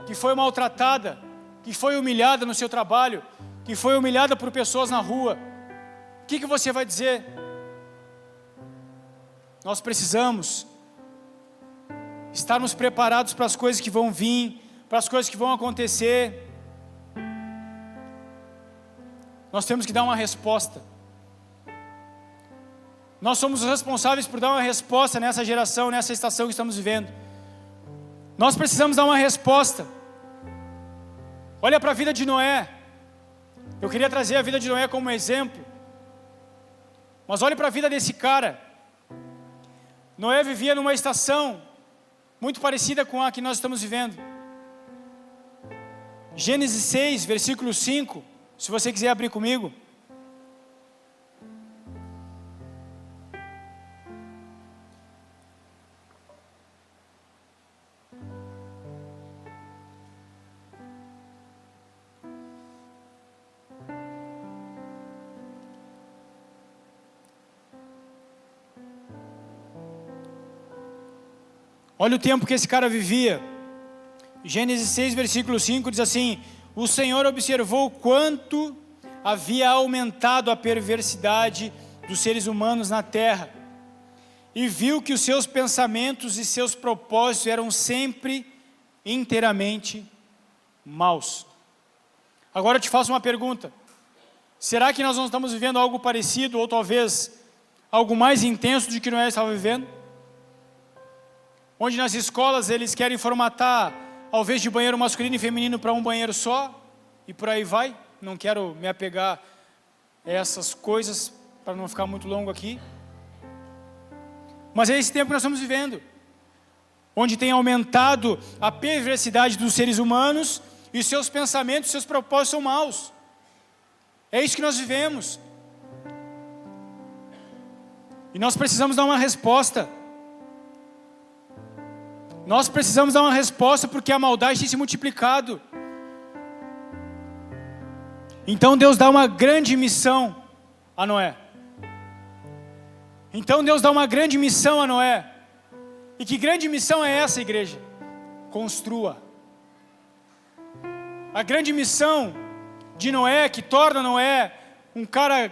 que foi maltratada, que foi humilhada no seu trabalho, que foi humilhada por pessoas na rua? O que você vai dizer? Nós precisamos estarmos preparados para as coisas que vão vir, para as coisas que vão acontecer. Nós temos que dar uma resposta. Nós somos os responsáveis por dar uma resposta nessa geração, nessa estação que estamos vivendo. Nós precisamos dar uma resposta. Olha para a vida de Noé. Eu queria trazer a vida de Noé como exemplo. Mas olhe para a vida desse cara. Noé vivia numa estação muito parecida com a que nós estamos vivendo. Gênesis 6, versículo 5. Se você quiser abrir comigo. Olha o tempo que esse cara vivia. Gênesis 6, versículo 5 diz assim: o Senhor observou quanto havia aumentado a perversidade dos seres humanos na terra, e viu que os seus pensamentos e seus propósitos eram sempre inteiramente maus. Agora eu te faço uma pergunta: será que nós não estamos vivendo algo parecido, ou talvez algo mais intenso do que Noé estava vivendo? Onde nas escolas eles querem formatar, ao invés de banheiro masculino e feminino, para um banheiro só, e por aí vai. Não quero me apegar a essas coisas, para não ficar muito longo aqui. Mas é esse tempo que nós estamos vivendo, onde tem aumentado a perversidade dos seres humanos, e seus pensamentos, seus propósitos são maus. É isso que nós vivemos. E nós precisamos dar uma resposta. Nós precisamos dar uma resposta, porque a maldade tem se multiplicado. Então Deus dá uma grande missão a Noé. E que grande missão é essa, igreja? Construa. A grande missão de Noé, que torna Noé um cara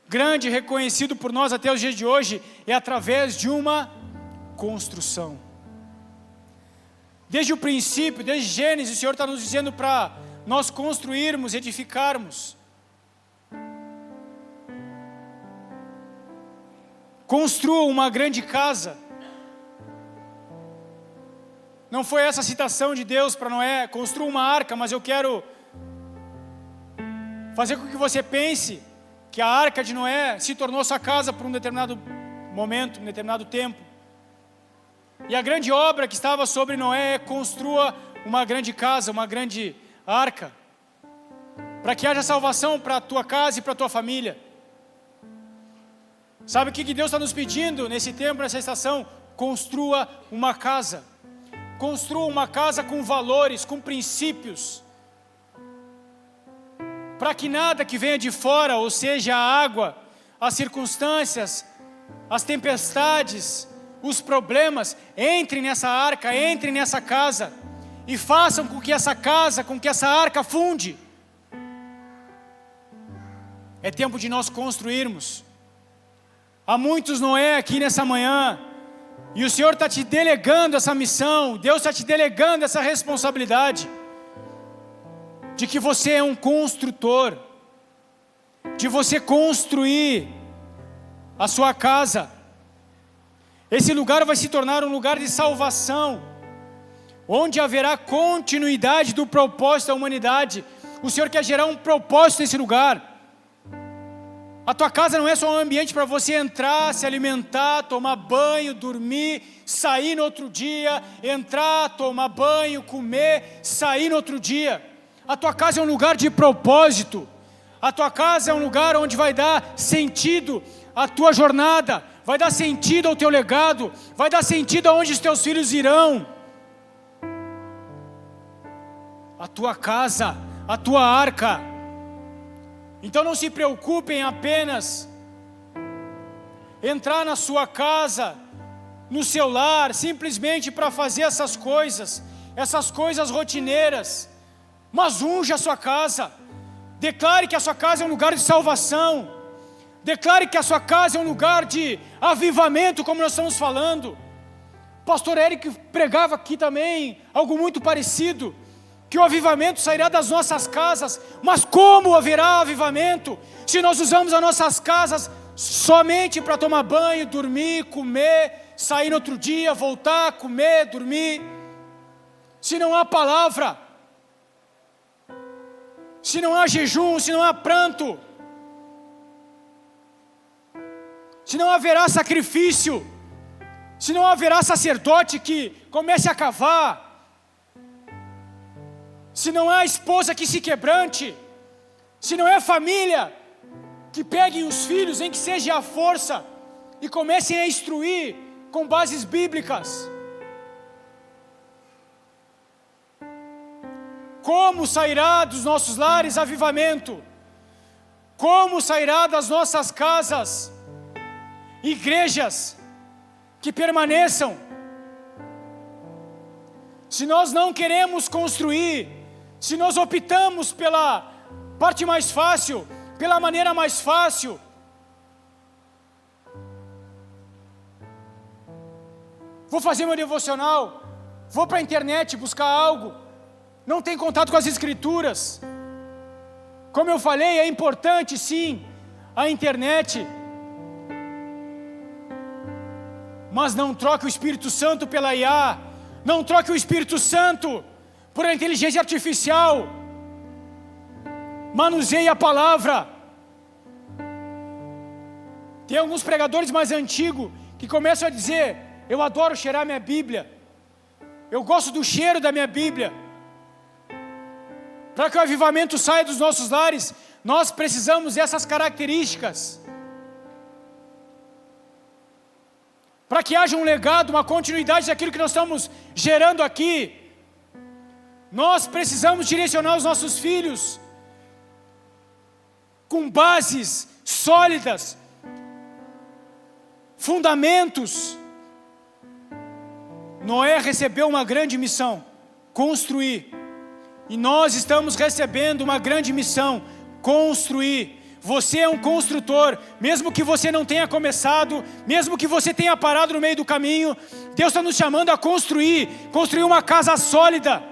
grande, reconhecido por nós até os dias de hoje, é através de uma construção. Desde o princípio, desde Gênesis, o Senhor está nos dizendo para nós construirmos, edificarmos. Construa uma grande casa. Não foi essa a citação de Deus para Noé: construa uma arca, mas eu quero fazer com que você pense que a arca de Noé se tornou sua casa por um determinado momento, um determinado tempo. E a grande obra que estava sobre Noé é: construa uma grande casa, uma grande arca, para que haja salvação para a tua casa e para a tua família. Sabe o que Deus está nos pedindo nesse tempo, nessa estação? Construa uma casa. Construa uma casa com valores, com princípios, para que nada que venha de fora, ou seja, a água, as circunstâncias, as tempestades, os problemas, entrem nessa arca, entrem nessa casa e façam com que essa casa, com que essa arca funde. É tempo de nós construirmos. Há muitos Noé aqui nessa manhã, e o Senhor está te delegando essa missão, Deus está te delegando essa responsabilidade, de que você é um construtor, de você construir a sua casa. Esse lugar vai se tornar um lugar de salvação, onde haverá continuidade do propósito da humanidade. O Senhor quer gerar um propósito nesse lugar. A tua casa não é só um ambiente para você entrar, se alimentar, tomar banho, dormir, sair no outro dia, entrar, tomar banho, comer, sair no outro dia. A tua casa é um lugar de propósito. A tua casa é um lugar onde vai dar sentido à tua jornada, vai dar sentido ao teu legado, vai dar sentido aonde os teus filhos irão. A tua casa, a tua arca. Então não se preocupem apenas entrar na sua casa, no seu lar, simplesmente para fazer essas coisas rotineiras, mas unja a sua casa. Declare que a sua casa é um lugar de salvação. Declare que a sua casa é um lugar de avivamento, como nós estamos falando. Pastor Eric pregava aqui também algo muito parecido, que o avivamento sairá das nossas casas. Mas como haverá avivamento se nós usamos as nossas casas somente para tomar banho, dormir, comer, sair no outro dia, voltar, comer, dormir. Se não há palavra, se não há jejum, se não há pranto, se não haverá sacrifício, se não haverá sacerdote que comece a cavar, se não há esposa que se quebrante, se não é família que peguem os filhos, em que seja a força, e comecem a instruir com bases bíblicas. Como sairá dos nossos lares avivamento? Como sairá das nossas casas igrejas que permaneçam? Se nós não queremos construir, se nós optamos pela parte mais fácil, pela maneira mais fácil, vou fazer meu devocional, vou para a internet buscar algo, não tem contato com as escrituras. Como eu falei, é importante sim a internet, mas não troque o Espírito Santo pela IA, não troque o Espírito Santo por a inteligência artificial. Manuseie a palavra. Tem alguns pregadores mais antigos que começam a dizer: eu adoro cheirar minha Bíblia, eu gosto do cheiro da minha Bíblia. Para que o avivamento saia dos nossos lares, nós precisamos dessas características. Para que haja um legado, uma continuidade daquilo que nós estamos gerando aqui, nós precisamos direcionar os nossos filhos com bases sólidas, fundamentos. Noé recebeu uma grande missão: construir. E nós estamos recebendo uma grande missão: construir. Você é um construtor, mesmo que você não tenha começado, mesmo que você tenha parado no meio do caminho, Deus está nos chamando a construir uma casa sólida,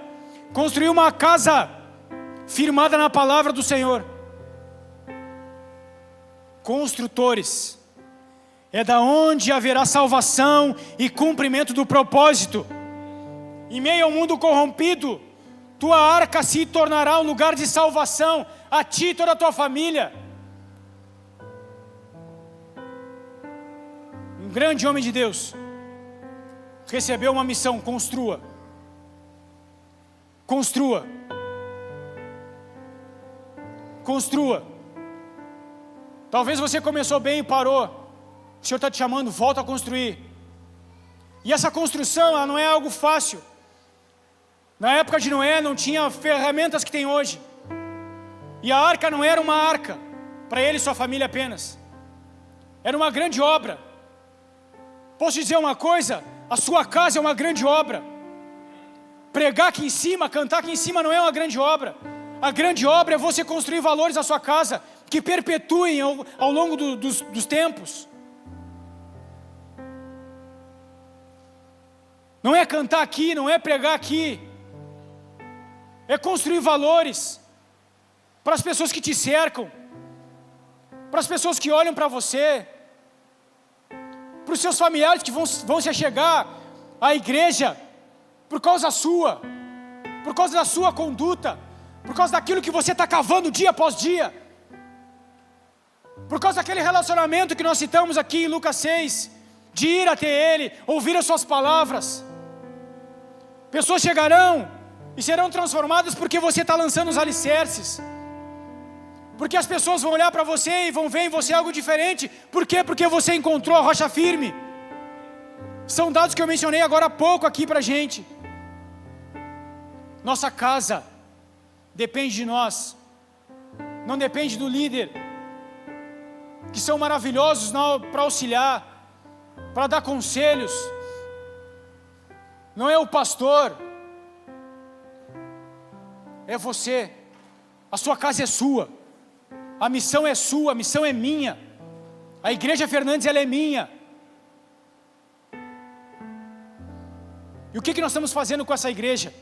construir uma casa firmada na palavra do Senhor. Construtores, é da onde haverá salvação e cumprimento do propósito. Em meio ao mundo corrompido, tua arca se tornará um lugar de salvação a ti e toda a tua família. Um grande homem de Deus recebeu uma missão: construa. Construa. Construa. Talvez você começou bem e parou. O Senhor está te chamando, volta a construir. E essa construção, ela não é algo fácil. Na época de Noé não tinha ferramentas que tem hoje. E a arca não era uma arca para ele e sua família apenas. Era uma grande obra. Posso dizer uma coisa? A sua casa é uma grande obra. Pregar aqui em cima, cantar aqui em cima não é uma grande obra. A grande obra é você construir valores na sua casa que perpetuem ao longo dos tempos. Não é cantar aqui, não é pregar aqui. É construir valores para as pessoas que te cercam, para as pessoas que olham para você, para os seus familiares que vão se achegar à igreja por causa sua, por causa da sua conduta, por causa daquilo que você está cavando dia após dia, por causa daquele relacionamento que nós citamos aqui em Lucas 6, de ir até Ele, ouvir as suas palavras. Pessoas chegarão e serão transformadas porque você está lançando os alicerces, porque as pessoas vão olhar para você e vão ver em você algo diferente. Por quê? Porque você encontrou a rocha firme. São dados que eu mencionei agora há pouco aqui para a gente. Nossa casa depende de nós, não depende do líder, que são maravilhosos para auxiliar, para dar conselhos. Não é o pastor, é você. A sua casa é sua, a missão é sua, a missão é minha. A Igreja Fernandes, ela é minha. E o que nós estamos fazendo com essa igreja?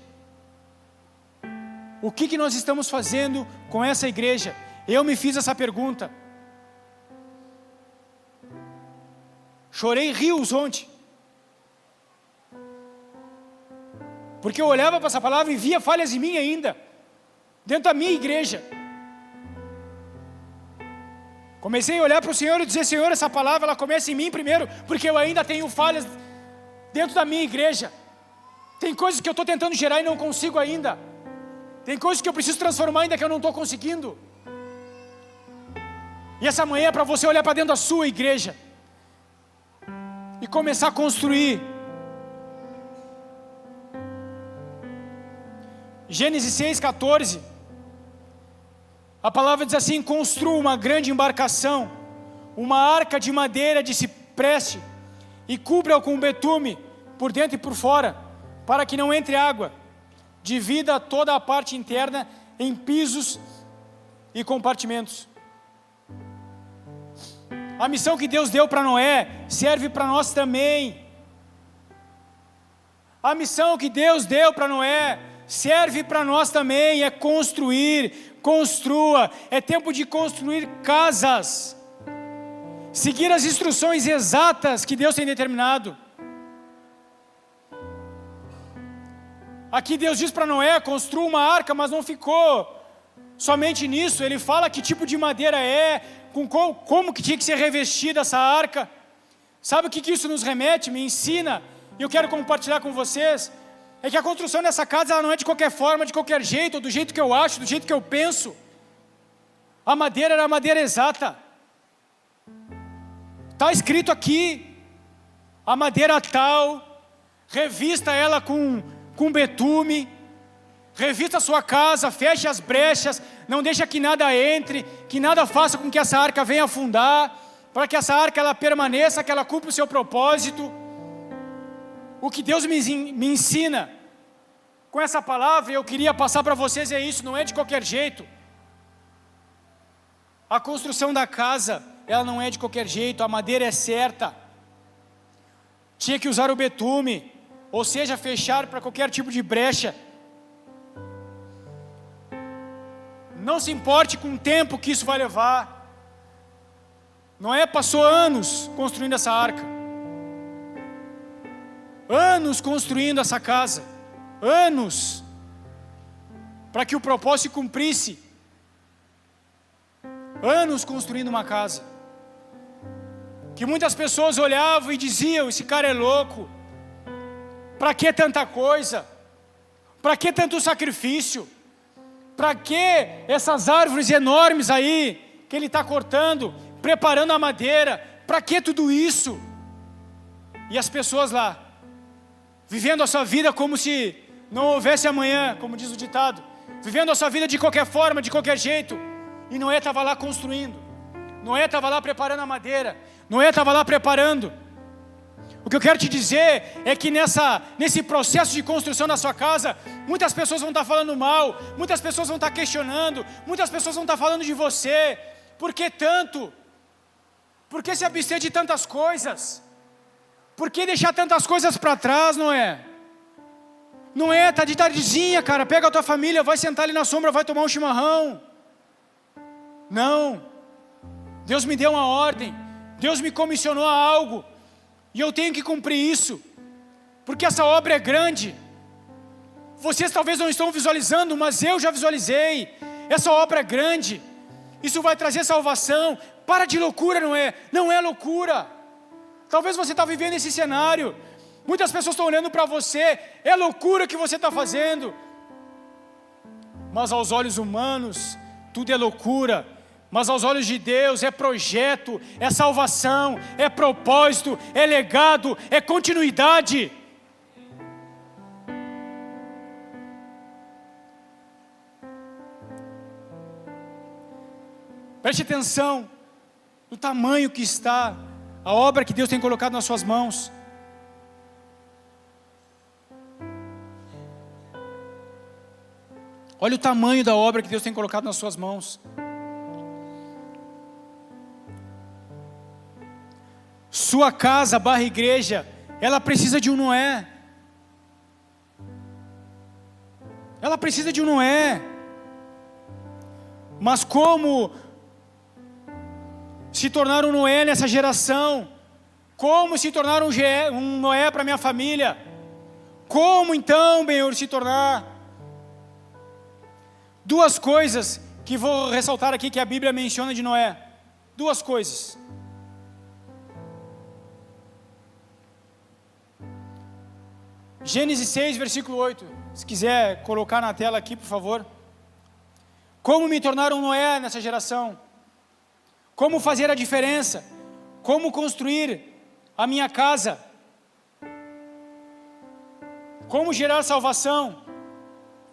O que nós estamos fazendo com essa igreja? Eu me fiz essa pergunta. Chorei rios ontem. Porque eu olhava para essa palavra e via falhas em mim ainda, dentro da minha igreja. Comecei a olhar para o Senhor e dizer: Senhor, essa palavra ela começa em mim primeiro, porque eu ainda tenho falhas dentro da minha igreja. Tem coisas que eu estou tentando gerar e não consigo ainda. Tem coisas que eu preciso transformar ainda que eu não estou conseguindo. E essa manhã é para você olhar para dentro da sua igreja e começar a construir. Gênesis 6,14, a palavra diz assim: construa uma grande embarcação, uma arca de madeira de cipreste, e cubra-o com betume, por dentro e por fora, para que não entre água. Divida toda a parte interna em pisos e compartimentos. A missão que Deus deu para Noé serve para nós também. A missão que Deus deu para Noé serve para nós também, é construir, construa, é tempo de construir casas, seguir as instruções exatas que Deus tem determinado. Aqui Deus diz para Noé: construa uma arca, mas não ficou somente nisso. Ele fala que tipo de madeira é, como que tinha que ser revestida essa arca. Sabe o que isso nos remete, me ensina, e eu quero compartilhar com vocês? É que a construção dessa casa ela não é de qualquer forma, de qualquer jeito, ou do jeito que eu acho, do jeito que eu penso. A madeira era a madeira exata. Está escrito aqui: a madeira tal, revista ela com betume, revista a sua casa, feche as brechas, não deixa que nada entre, que nada faça com que essa arca venha afundar, para que essa arca ela permaneça, que ela cumpra o seu propósito. O que Deus me ensina com essa palavra, eu queria passar para vocês, é isso, não é de qualquer jeito. A construção da casa, ela não é de qualquer jeito, a madeira é certa. Tinha que usar o betume, ou seja, fechar para qualquer tipo de brecha. Não se importe com o tempo que isso vai levar. Noé passou anos construindo essa arca, anos construindo essa casa, anos, para que o propósito se cumprisse, anos construindo uma casa, que muitas pessoas olhavam e diziam: esse cara é louco, para que tanta coisa, para que tanto sacrifício, para que essas árvores enormes aí, que ele está cortando, preparando a madeira, para que tudo isso? E as pessoas lá, vivendo a sua vida como se não houvesse amanhã, como diz o ditado, vivendo a sua vida de qualquer forma, de qualquer jeito. E Noé estava lá construindo, Noé estava lá preparando a madeira, Noé estava lá preparando. O que eu quero te dizer é que nesse processo de construção da sua casa, muitas pessoas vão estar falando mal, muitas pessoas vão estar questionando, muitas pessoas vão estar falando de você. Por que tanto? Por que se abster de tantas coisas? Por que deixar tantas coisas para trás, Noé? Noé, tá de tardezinha, cara, pega a tua família, vai sentar ali na sombra, vai tomar um chimarrão. Não, Deus me deu uma ordem, Deus me comissionou a algo, e eu tenho que cumprir isso, porque essa obra é grande. Vocês talvez não estão visualizando, mas eu já visualizei. Essa obra é grande, isso vai trazer salvação. Para de loucura, não é loucura. Talvez você está vivendo esse cenário, muitas pessoas estão olhando para você, é loucura o que você está fazendo, mas aos olhos humanos, tudo é loucura. Mas aos olhos de Deus é projeto, é salvação, é propósito, é legado, é continuidade. Preste atenção no tamanho que está a obra que Deus tem colocado nas suas mãos. Olha o tamanho da obra que Deus tem colocado nas suas mãos. Sua casa / igreja, ela precisa de um Noé. Ela precisa de um Noé. Mas como se tornar um Noé nessa geração? Como se tornar um Noé para minha família? Como então, Senhor, se tornar? Duas coisas que vou ressaltar aqui que a Bíblia menciona de Noé. Duas coisas. Gênesis 6, versículo 8. Se quiser colocar na tela aqui, por favor. Como me tornar um Noé nessa geração? Como fazer a diferença? Como construir a minha casa? Como gerar salvação?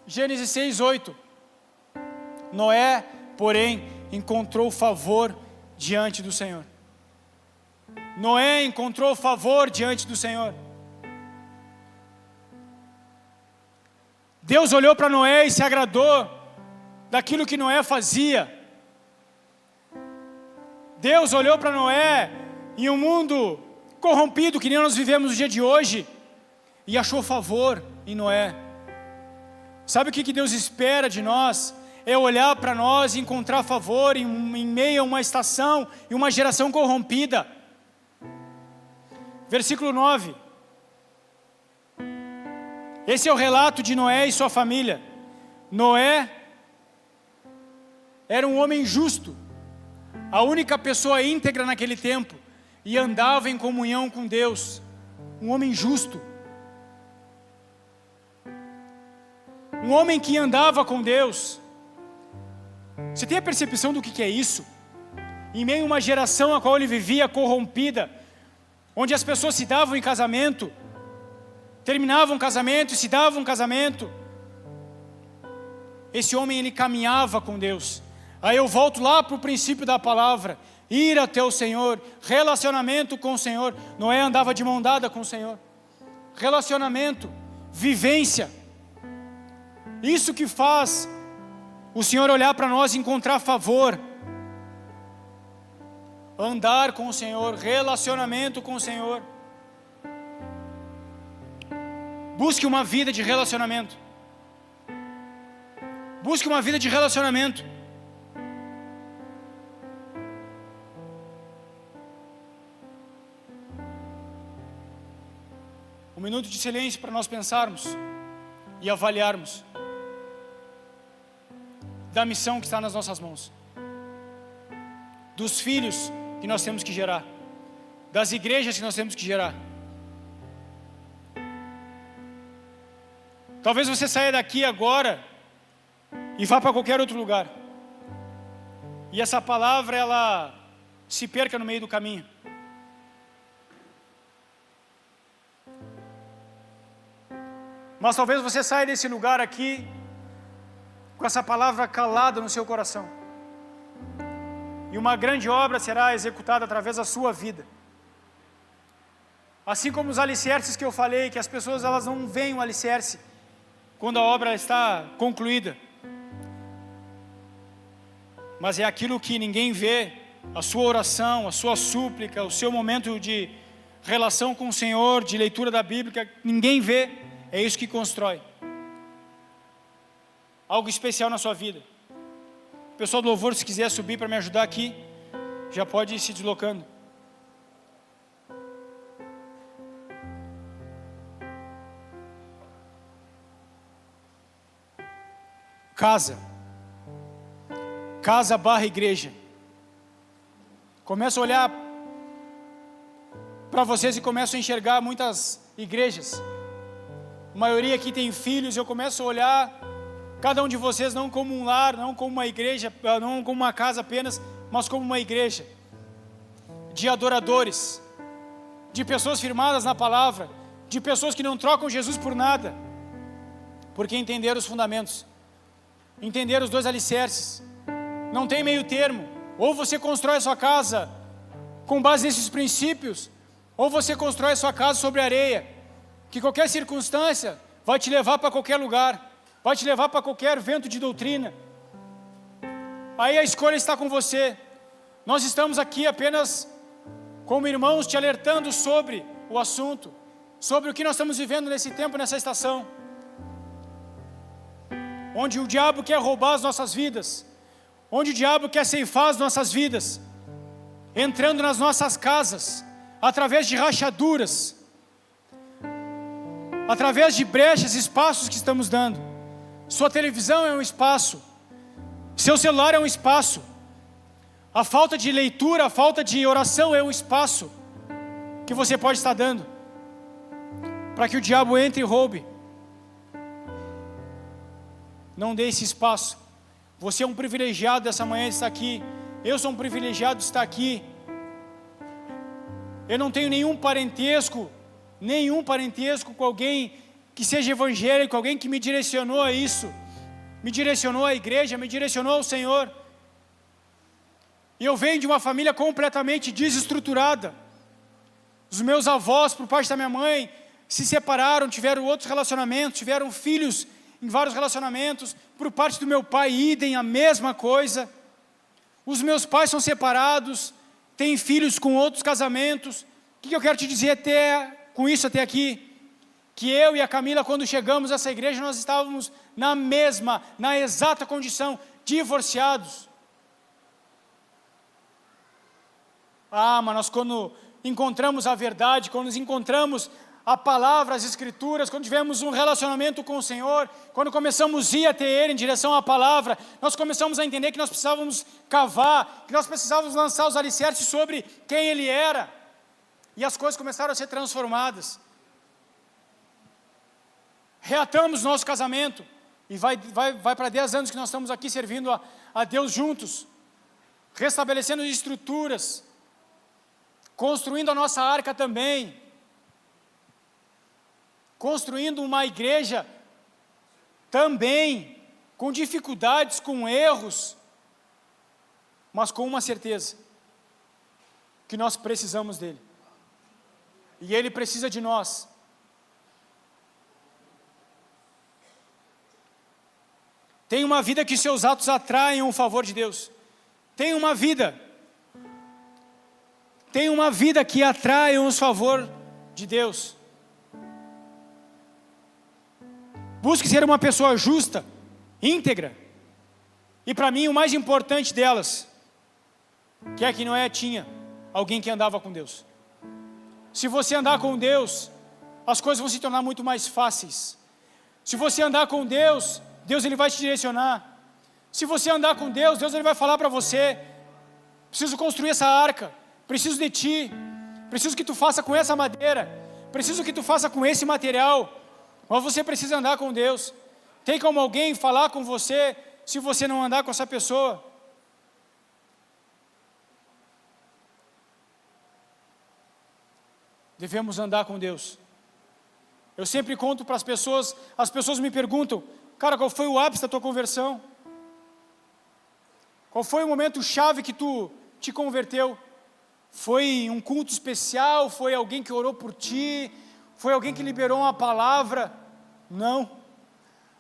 Gênesis 6, 8. Noé, porém, encontrou favor diante do Senhor. Noé encontrou favor diante do Senhor. Deus olhou para Noé e se agradou daquilo que Noé fazia. Deus olhou para Noé em um mundo corrompido que nem nós vivemos no dia de hoje e achou favor em Noé. Sabe o que Deus espera de nós? É olhar para nós e encontrar favor em meio a uma estação e uma geração corrompida. Versículo 9. Esse é o relato de Noé e sua família. Noé era um homem justo, a única pessoa íntegra naquele tempo, e andava em comunhão com Deus. Um homem justo. Um homem que andava com Deus. Você tem a percepção do que é isso? Em meio a uma geração a qual ele vivia corrompida, onde as pessoas se davam em casamento, terminavam um casamento e se davam um casamento. Esse homem, ele caminhava com Deus. Aí eu volto lá para o princípio da palavra: ir até o Senhor, relacionamento com o Senhor. Noé andava de mão dada com o Senhor. Relacionamento, vivência. Isso que faz o Senhor olhar para nós e encontrar favor. Andar com o Senhor, relacionamento com o Senhor. Busque uma vida de relacionamento. Busque uma vida de relacionamento. Um minuto de silêncio para nós pensarmos e avaliarmos da missão que está nas nossas mãos, dos filhos que nós temos que gerar, das igrejas que nós temos que gerar. Talvez você saia daqui agora e vá para qualquer outro lugar, e essa palavra ela se perca no meio do caminho. Mas talvez você saia desse lugar aqui com essa palavra calada no seu coração, e uma grande obra será executada através da sua vida. Assim como os alicerces que eu falei, que as pessoas elas não veem o alicerce quando a obra está concluída, mas é aquilo que ninguém vê, a sua oração, a sua súplica, o seu momento de relação com o Senhor, de leitura da Bíblia, ninguém vê, é isso que constrói algo especial na sua vida. O pessoal do louvor, se quiser subir para me ajudar aqui, já pode ir se deslocando. Casa barra igreja. Começo a olhar para vocês e começo a enxergar muitas igrejas. A maioria aqui tem filhos, eu começo a olhar cada um de vocês não como um lar, não como uma igreja, não como uma casa apenas, mas como uma igreja de adoradores, de pessoas firmadas na palavra, de pessoas que não trocam Jesus por nada, porque entenderam os fundamentos, entenderam os dois alicerces. Não tem meio termo. Ou você constrói a sua casa com base nesses princípios, ou você constrói a sua casa sobre areia, que qualquer circunstância vai te levar para qualquer lugar, vai te levar para qualquer vento de doutrina. Aí a escolha está com você. Nós estamos aqui apenas como irmãos te alertando sobre o assunto, sobre o que nós estamos vivendo nesse tempo, nessa estação, onde o diabo quer roubar as nossas vidas, onde o diabo quer ceifar as nossas vidas, entrando nas nossas casas, através de rachaduras, através de brechas, espaços que estamos dando. Sua televisão é um espaço, seu celular é um espaço, a falta de leitura, a falta de oração é um espaço que você pode estar dando para que o diabo entre e roube. Não dê esse espaço. Você é um privilegiado dessa manhã de estar aqui. Eu sou um privilegiado de estar aqui. Eu não tenho nenhum parentesco com alguém que seja evangélico, alguém que me direcionou a isso, me direcionou à igreja, me direcionou ao Senhor. E eu venho de uma família completamente desestruturada. Os meus avós, por parte da minha mãe, se separaram, tiveram outros relacionamentos, tiveram filhos em vários relacionamentos. Por parte do meu pai, idem, a mesma coisa. Os meus pais são separados, têm filhos com outros casamentos. O que eu quero te dizer com isso até aqui? Que eu e a Camila, quando chegamos a essa igreja, nós estávamos na exata condição, divorciados. Mas nós quando encontramos a verdade, quando nos encontramos a palavra, as escrituras, quando tivemos um relacionamento com o Senhor, quando começamos a ir até Ele em direção à palavra, nós começamos a entender que nós precisávamos cavar, que nós precisávamos lançar os alicerces sobre quem Ele era, e as coisas começaram a ser transformadas. Reatamos nosso casamento, e vai para 10 anos que nós estamos aqui servindo a Deus juntos, restabelecendo estruturas, construindo a nossa arca também, construindo uma igreja também, com dificuldades, com erros, mas com uma certeza, que nós precisamos dEle, e Ele precisa de nós. Tenha uma vida que seus atos atraiam o favor de Deus. Tenha uma vida que atrai o favor de Deus. Busque ser uma pessoa justa, íntegra. E para mim o mais importante delas, que Noé tinha alguém que andava com Deus. Se você andar com Deus, as coisas vão se tornar muito mais fáceis. Se você andar com Deus, Deus Ele vai te direcionar. Se você andar com Deus, Deus Ele vai falar para você: preciso construir essa arca, preciso de ti, preciso que tu faça com essa madeira, preciso que tu faça com esse material. Mas você precisa andar com Deus. Tem como alguém falar com você se você não andar com essa pessoa? Devemos andar com Deus. Eu sempre conto para as pessoas me perguntam: cara, qual foi o ápice da tua conversão? Qual foi o momento chave que tu te converteu? Foi um culto especial? Foi alguém que orou por ti? Foi alguém que liberou uma palavra? Não.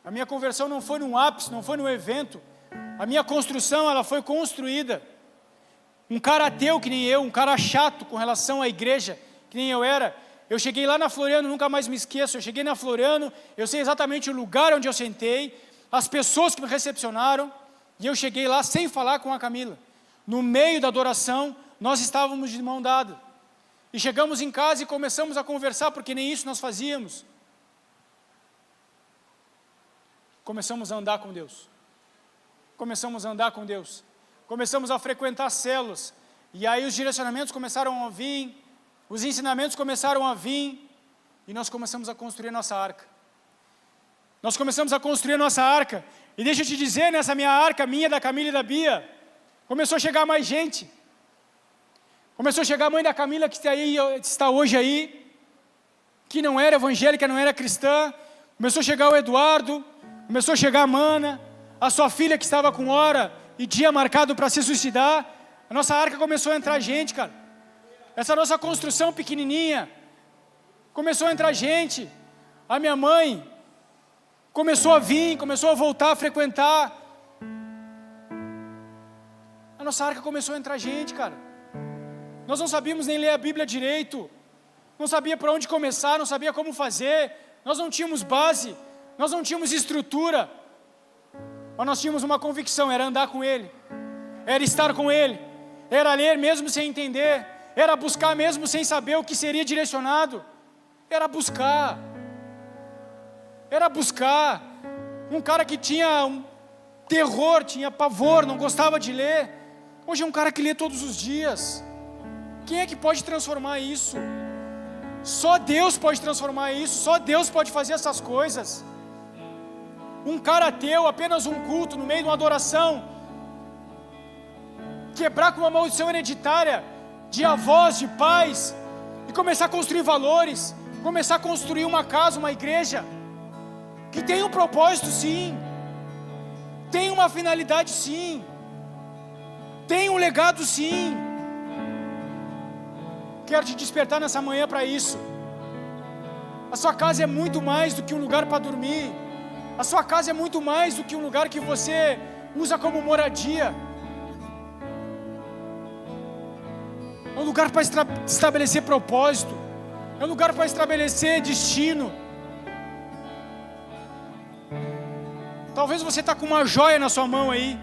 A minha conversão não foi num ápice, não foi num evento. A minha construção, ela foi construída. Um cara ateu que nem eu, um cara chato com relação à igreja, que nem eu era. Eu cheguei lá na Floriano, nunca mais me esqueço. Eu cheguei na Floriano, eu sei exatamente o lugar onde eu sentei, as pessoas que me recepcionaram, e eu cheguei lá sem falar com a Camila. No meio da adoração, nós estávamos de mão dada. E chegamos em casa e começamos a conversar, porque nem isso nós fazíamos. Começamos a andar com Deus. Começamos a andar com Deus. Começamos a frequentar células. E aí os direcionamentos começaram a vir, os ensinamentos começaram a vir, e nós começamos a construir a nossa arca. Nós começamos a construir a nossa arca. E deixa eu te dizer, nessa minha arca, minha, da Camila e da Bia, começou a chegar mais gente. Começou a chegar a mãe da Camila, que está hoje aí, que não era evangélica, não era cristã. Começou a chegar o Eduardo, começou a chegar a Mana, a sua filha que estava com hora e dia marcado para se suicidar. A nossa arca começou a entrar gente, cara. Essa nossa construção pequenininha, começou a entrar gente. A minha mãe começou a vir, começou a voltar a frequentar. A nossa arca começou a entrar gente, cara. Nós não sabíamos nem ler a Bíblia direito, não sabia para onde começar, não sabia como fazer, nós não tínhamos base, nós não tínhamos estrutura, mas nós tínhamos uma convicção: era andar com Ele, era estar com Ele, era ler mesmo sem entender, era buscar mesmo sem saber o que seria direcionado. Era buscar. Um cara que tinha um terror, tinha pavor, não gostava de ler, hoje é um cara que lê todos os dias. Quem é que pode transformar isso? Só Deus pode transformar isso, só Deus pode fazer essas coisas. Um cara ateu, apenas um culto, no meio de uma adoração, quebrar com uma maldição hereditária de avós, de pais, e começar a construir valores, começar a construir uma casa, uma igreja, que tem um propósito sim, tem uma finalidade sim, tem um legado sim. Quero te despertar nessa manhã para isso. A sua casa é muito mais do que um lugar para dormir. A sua casa é muito mais do que um lugar que você usa como moradia. É um lugar para estabelecer propósito. É um lugar para estabelecer destino. Talvez você está com uma joia na sua mão aí,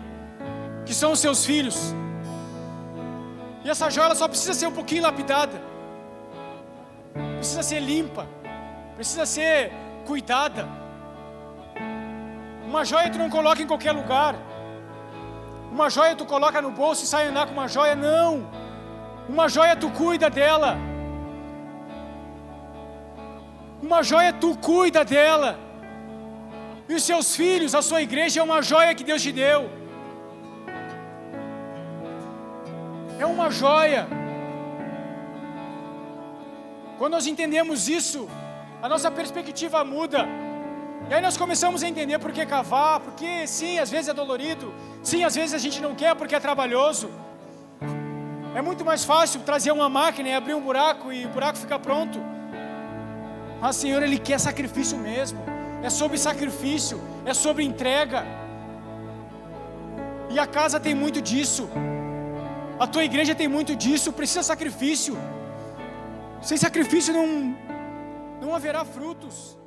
que são os seus filhos. E essa joia ela só precisa ser um pouquinho lapidada. Precisa ser limpa. Precisa ser cuidada. Uma joia tu não coloca em qualquer lugar. Uma joia tu coloca no bolso e sai andar com uma joia, não. Uma joia tu cuida dela. Uma joia tu cuida dela. E os seus filhos, a sua igreja é uma joia que Deus te deu. É uma joia. Quando nós entendemos isso, a nossa perspectiva muda. E aí nós começamos a entender por que cavar, porque sim, às vezes é dolorido, sim, às vezes a gente não quer porque é trabalhoso. É muito mais fácil trazer uma máquina e abrir um buraco e o buraco fica pronto. Mas o Senhor, Ele quer sacrifício mesmo. É sobre sacrifício, é sobre entrega. E a casa tem muito disso. A tua igreja tem muito disso, precisa de sacrifício. Sem sacrifício não haverá frutos.